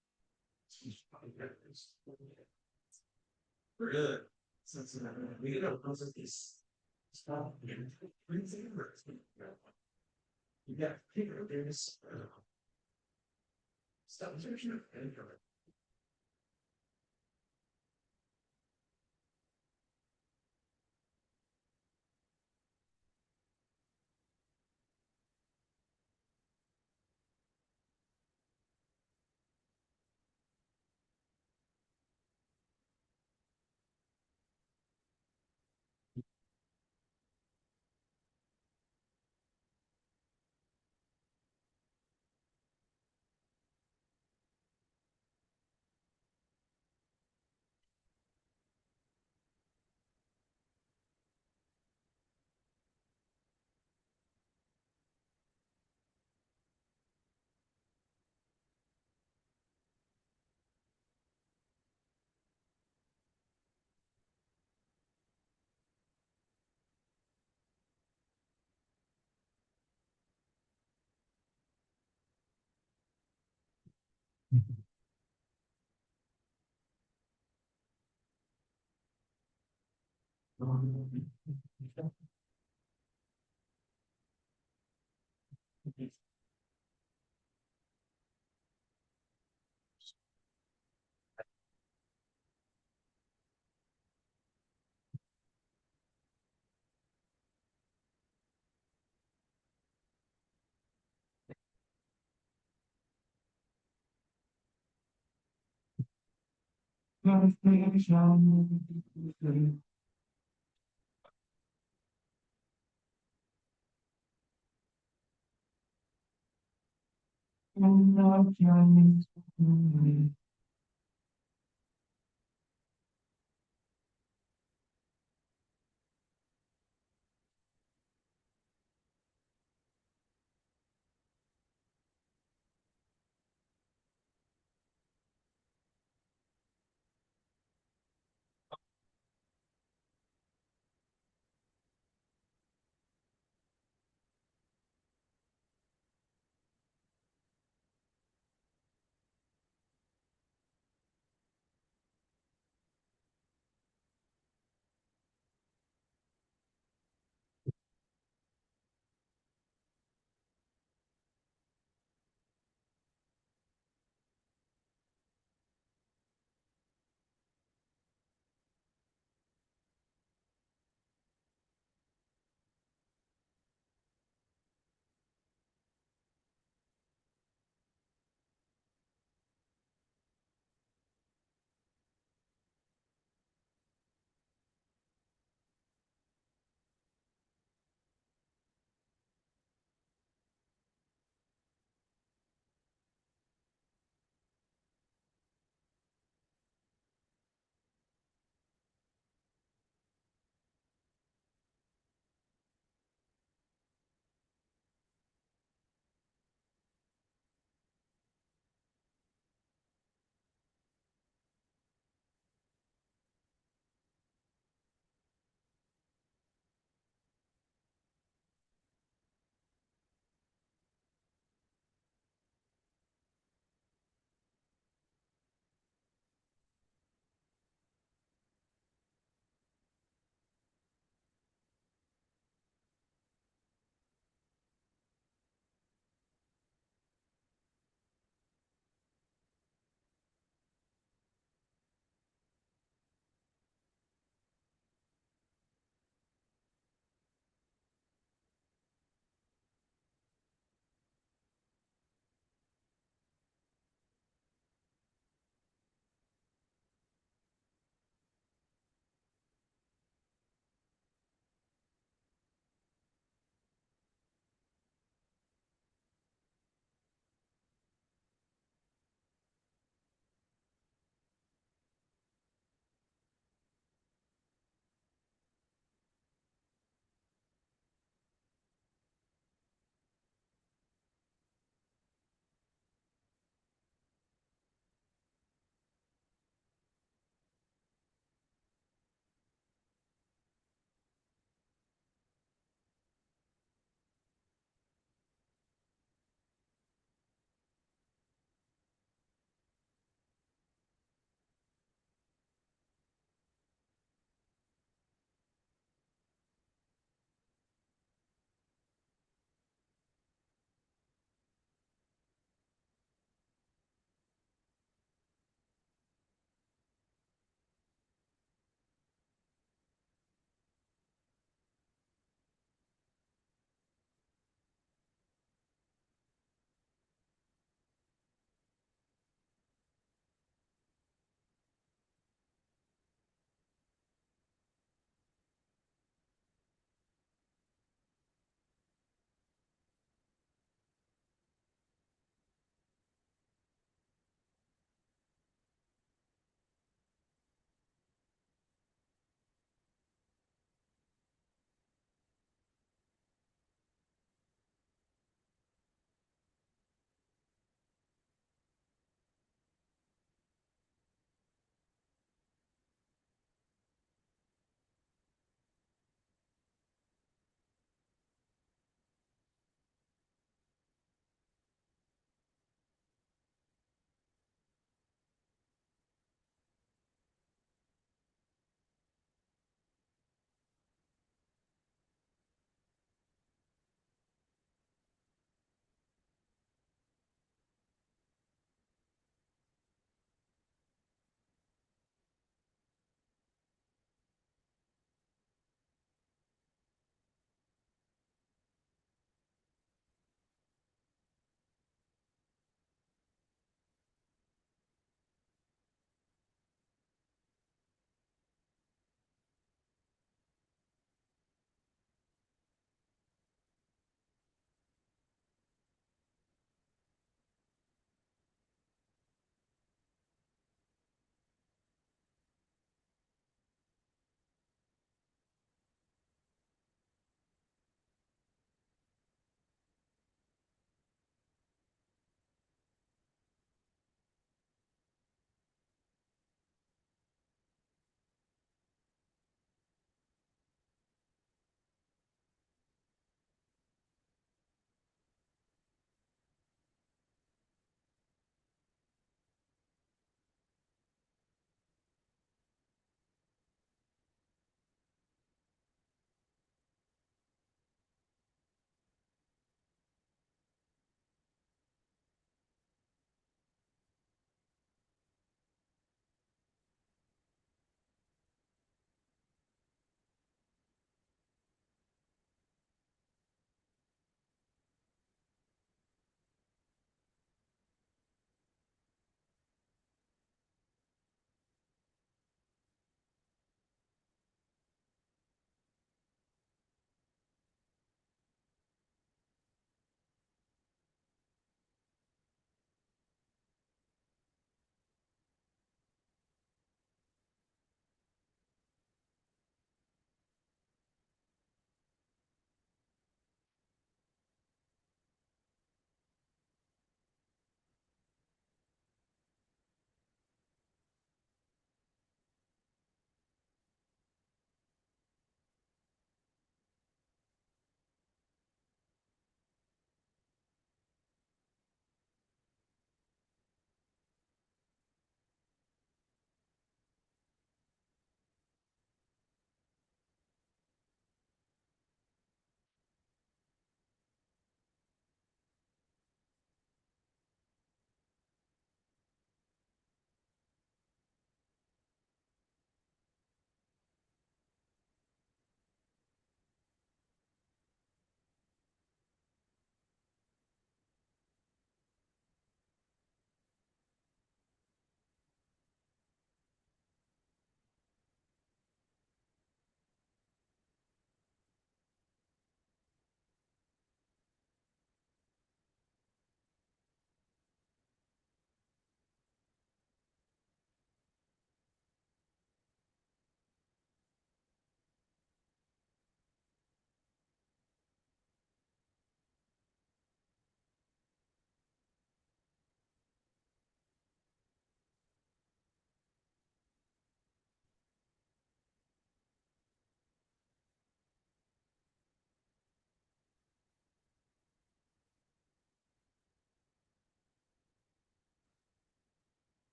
Really? Since we get up, those are these stuff. You got people, there's stuff.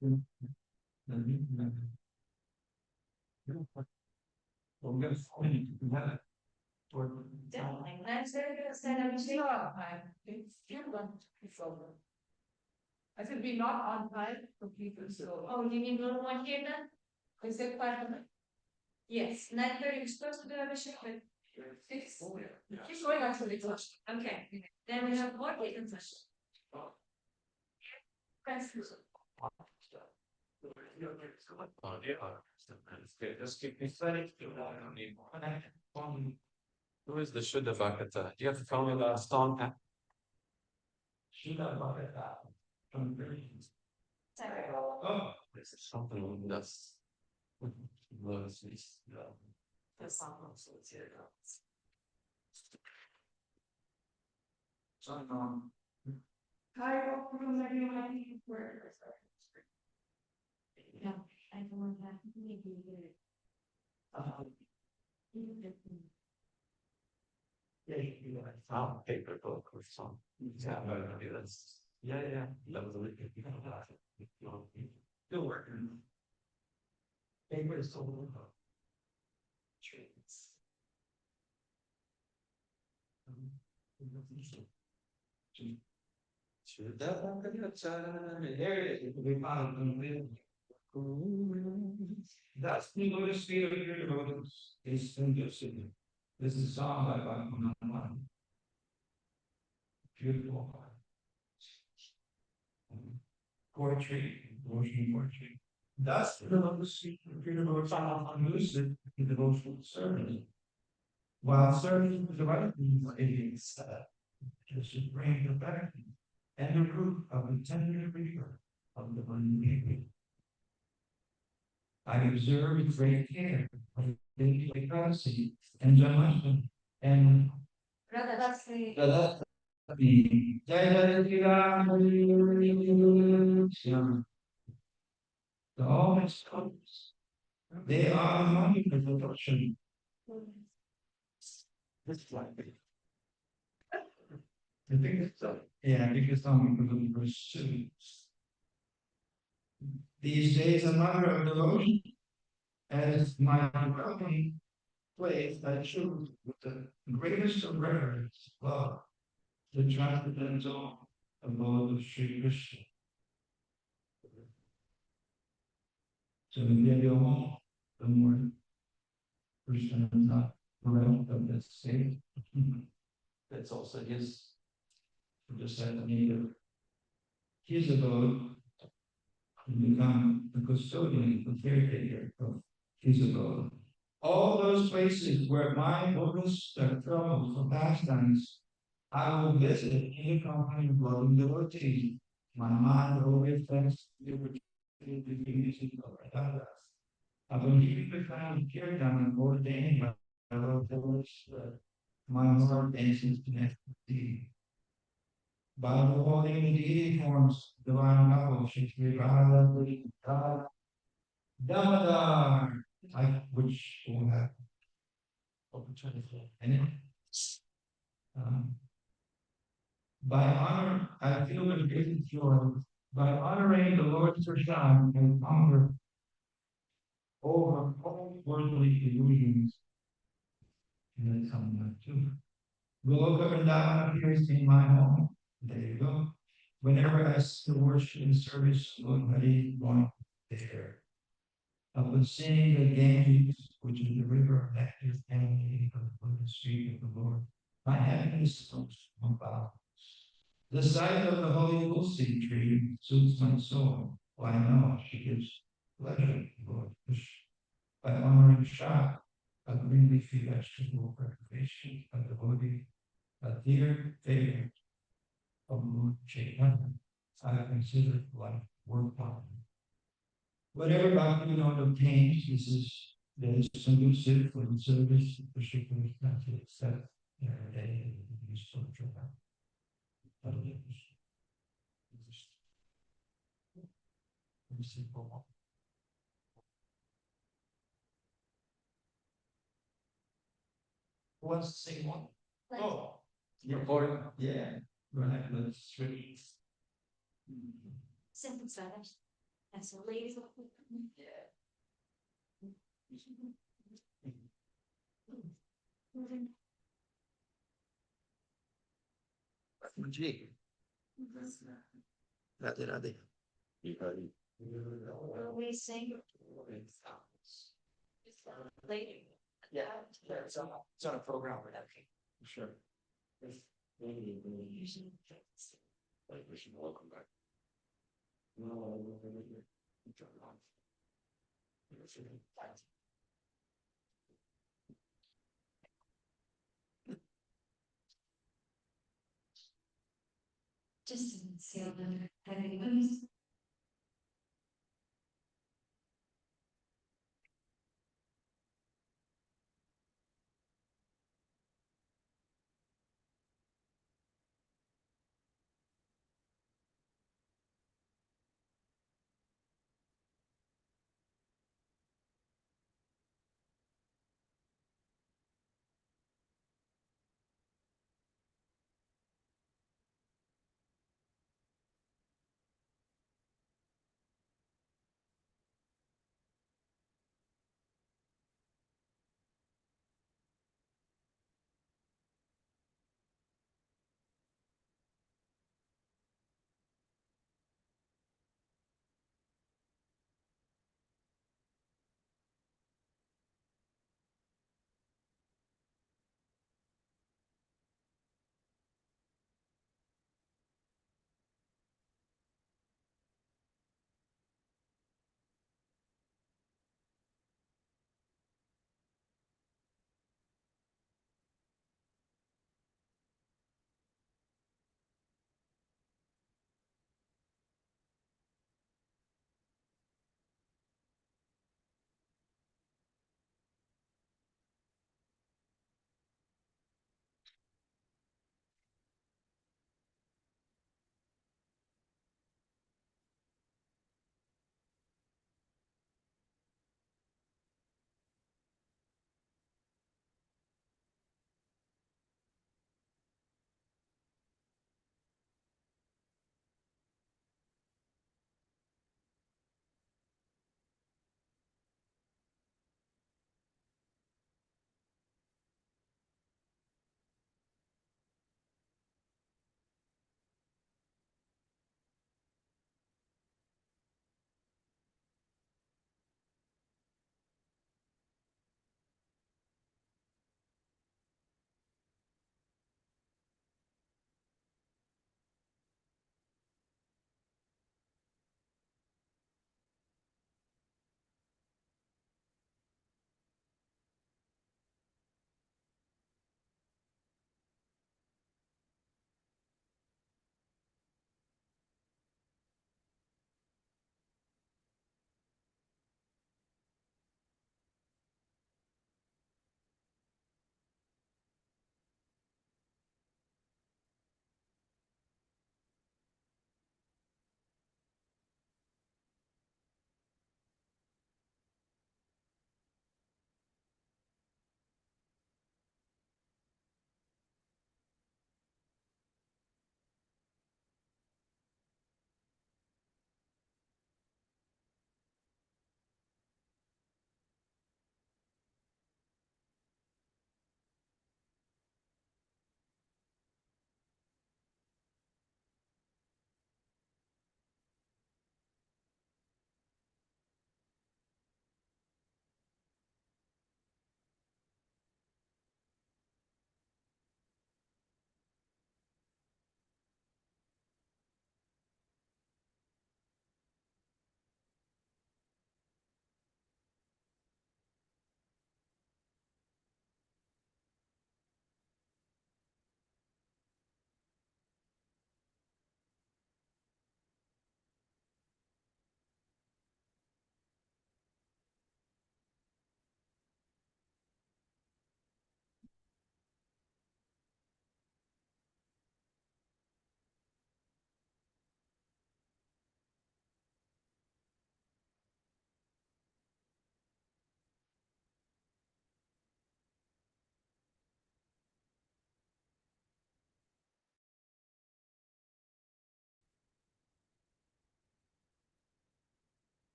I said we're not on time for people, so. Oh, you mean little one here then? Is it 5 minutes? Yes, 9:30, you're supposed to do a mission, but. Six. Keep going until it's lunch. Okay, then we have more waiting session. Oh, yeah. Just keep me steady. I don't need more. Who is the Shuddha Bhakata? Do you have to tell me the song? Shuddha Bhakata. Oh, this is something that's. The song also is here. Hi, welcome to my word. Yeah, I don't want that. Oh, paper book or something. Yeah, that's. Yeah, that was a little bit. Still working. Paper is so. Trees. That's the Lord's Spirit of your devotees is in your city. This is a song by Bhagavatam. Beautiful. Poetry, devotional poetry. Thus, the Lord's Spirit of your devotees are unloosened in devotional service. While serving the right things is just to bring the benefit and the root of the tender river of the unbelieving. I observe with great care of the privacy and judgment and the all its colors. They are money for production. This like the biggest song. Yeah, biggest song for the verse 2. These days, a mother of devotion, as my dwelling place, I choose with the greatest of reverence, love, the transcendental abode of Sri Krishna. So the more the more Krishna is not bereft of this state. That's also his, just as need of his abode to become the custodian, the caretaker of his abode. All those places where my focus are troubled for pastimes, I will visit in the company of loving devotees. My mind always thinks the opportunity of Radha. I believe the kind kirtan ordained by the Lord my Lord dances to next thee. By the holy deity forms divine knowledge, Shri Radha, Damodar, which will have opportunity in it. By honor, I feel a great joy. By honoring the Lord's Prashad and hunger over all worldly illusions. And that's something too. Goloka Vrindavan appears in my home. There you go. Whenever I still worship and service Lord Hari, going there. I was seeing the Ganges, which is the river of nectar emanating from the street of the Lord. My happiness comes from bounds. The sight of the holy Tulsi tree soothes my soul. Why no, she gives pleasure, Lord Krishna. By honoring Shah, a green leafy vegetable preparation, a devotee, a dear favorite of Lord Chaitanya, I consider life worthwhile. Whatever bhakti obtains, there is conducive for the service of the Shri Krishna to accept every day of his spiritual life. Who wants to say one? Oh, you're bored? Yeah. Right, let's read. Simple Spanish. And so ladies. Ji Radhe Radhe We sing. Lady. Yeah, it's on a program. sure welcome back Just seal the heavy.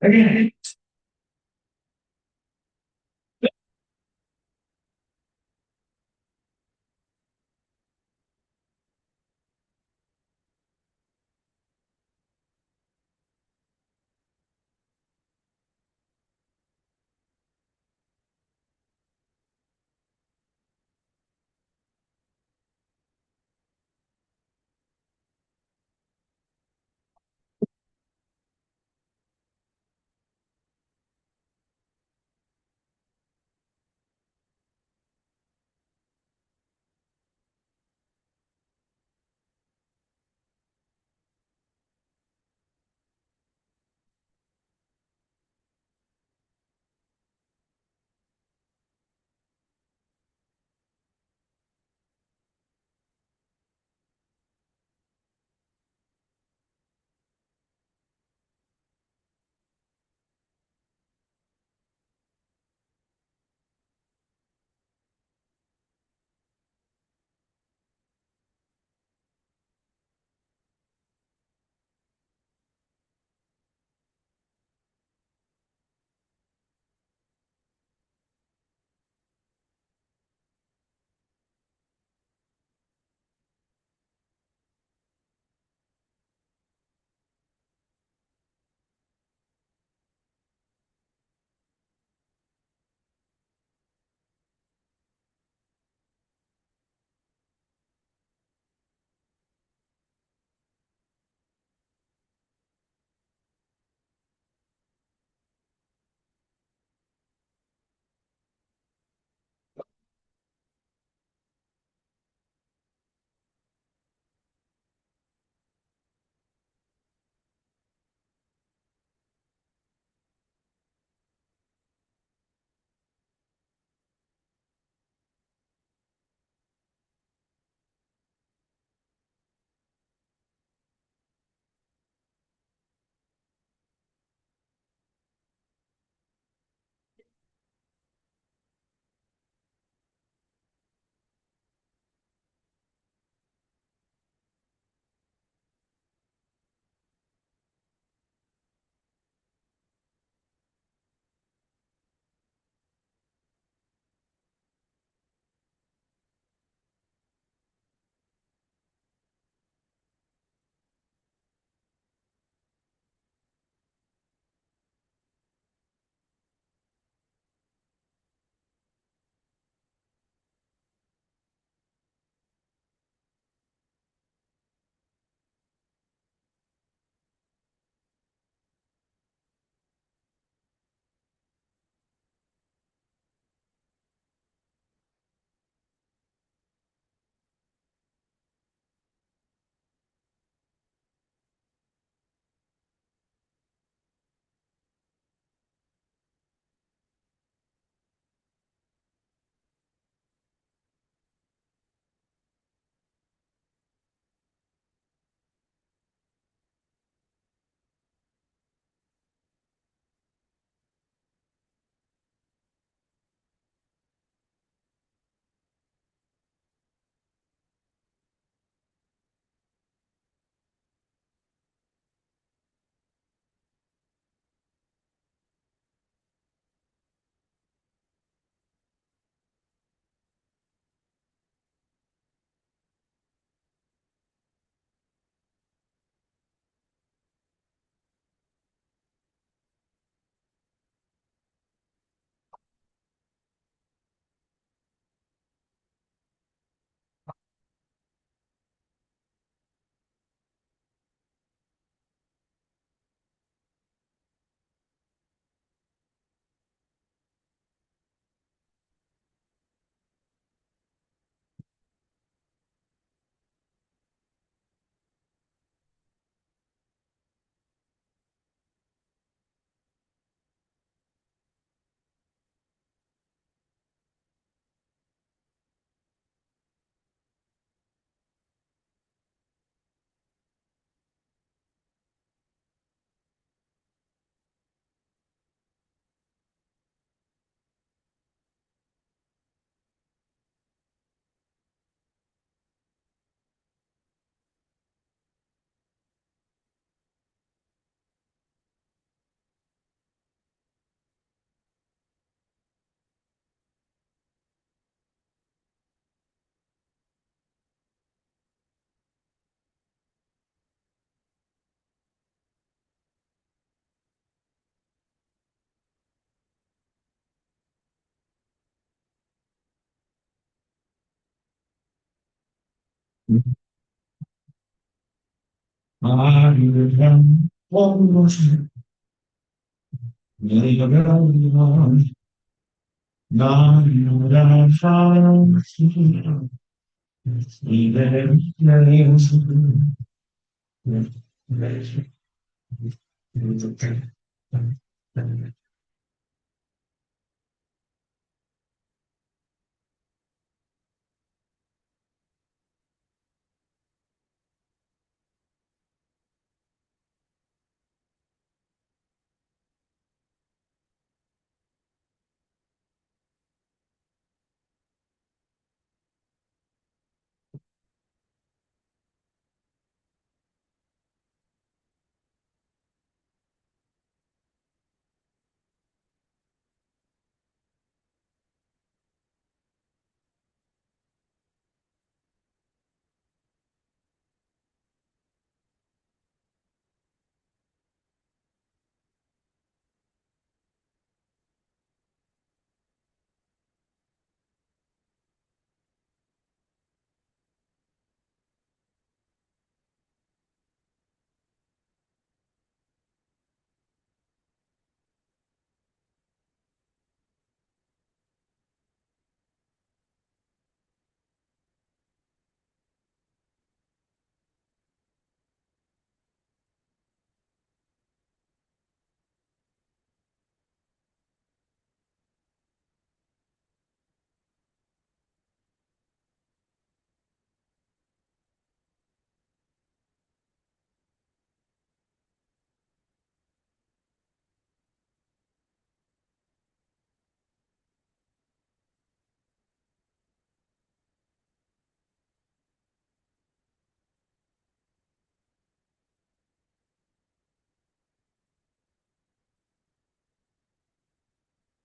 Again,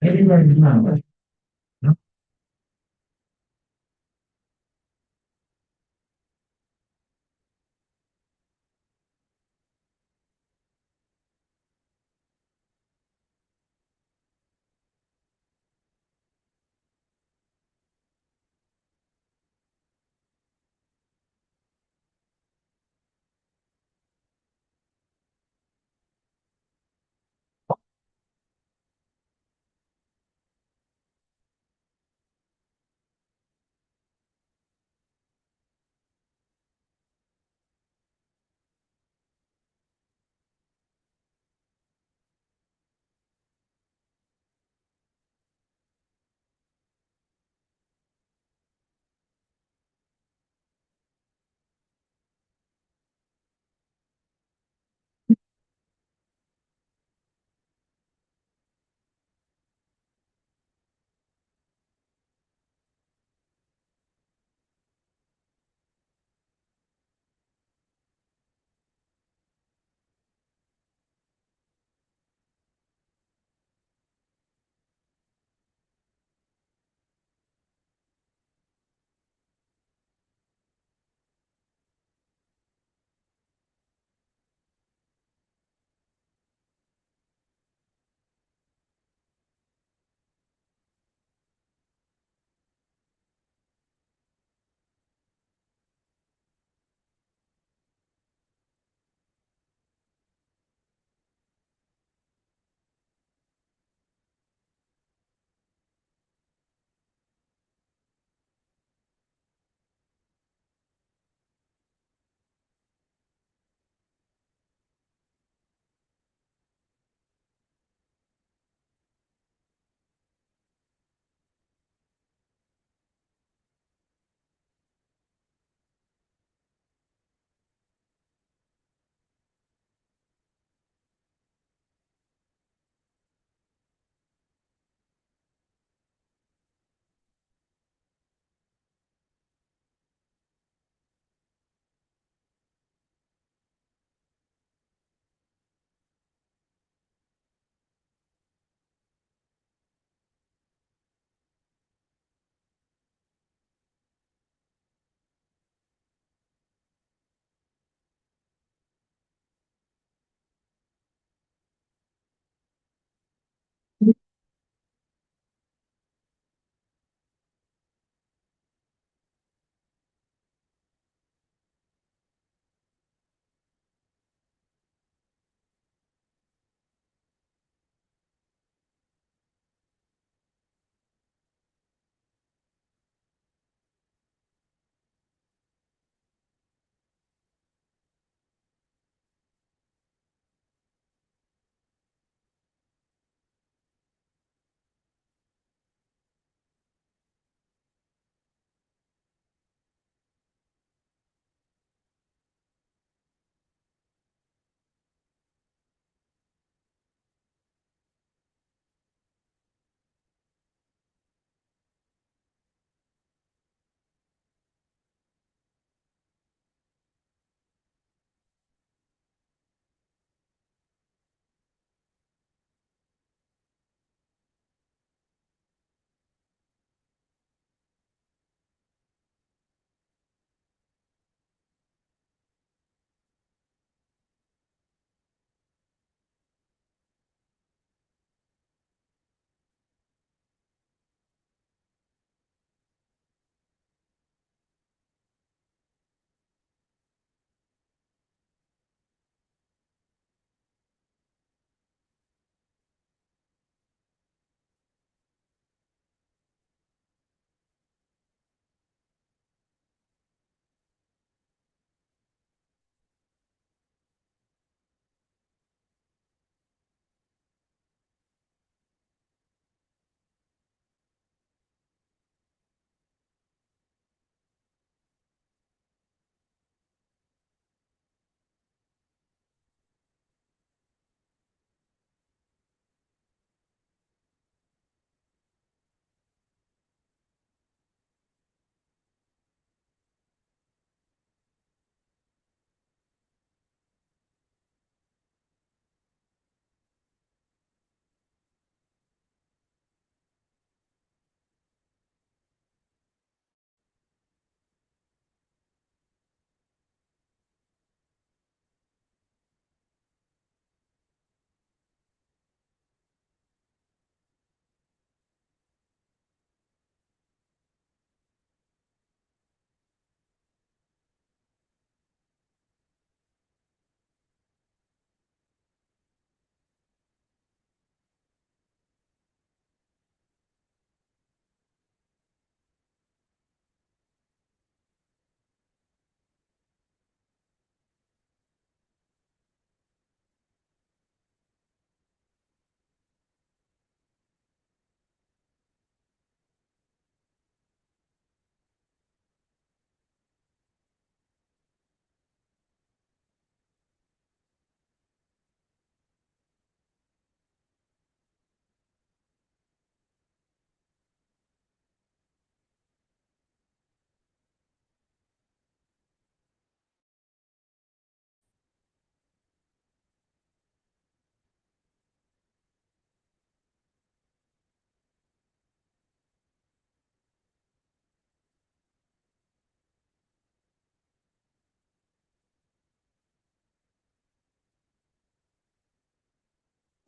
Everybody remember.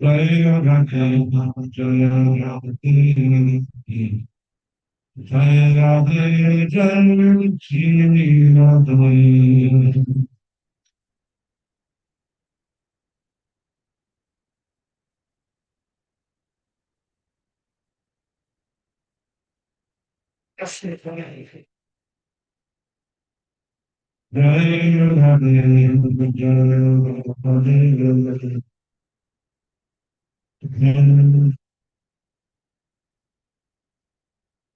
Jaya Radhe Jaya Radhe Jaya Radhe Jaya Shri Radhe. Jaya Radhe Jaya Radhe Jaya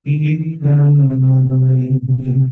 Shri Radhe.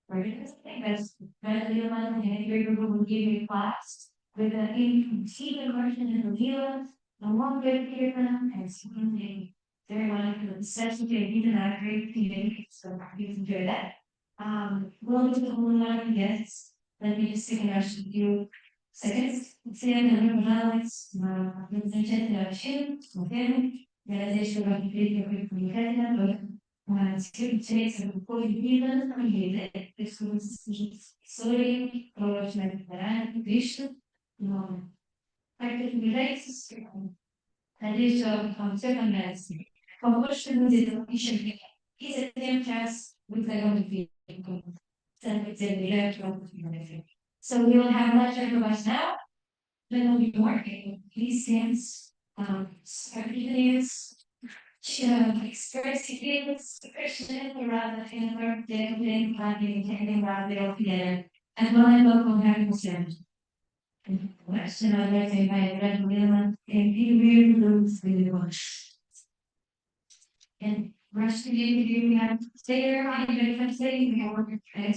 Right, I think that's better than you're going to give a class with an even version of the deal, the one good here for them, and something very much the necessity of even that great thing, so you enjoy that. We'll do the whole lot of guests. Let me just take a rush of few seconds. See, I'm going to highlights, presentation of him, with him, realization of the video, we had that, Today's important event created story promotion activation. Active relates additional circumstance. Promotion is efficient. Is a same task with the only so we will have lecture for us now. Then we'll be working. These things, activities. Express feelings, expression rather than work than planning rather than and when I look on having said question I read by Red Women and he really looks really much. And rush to the interview, we have to stay there, I even say we have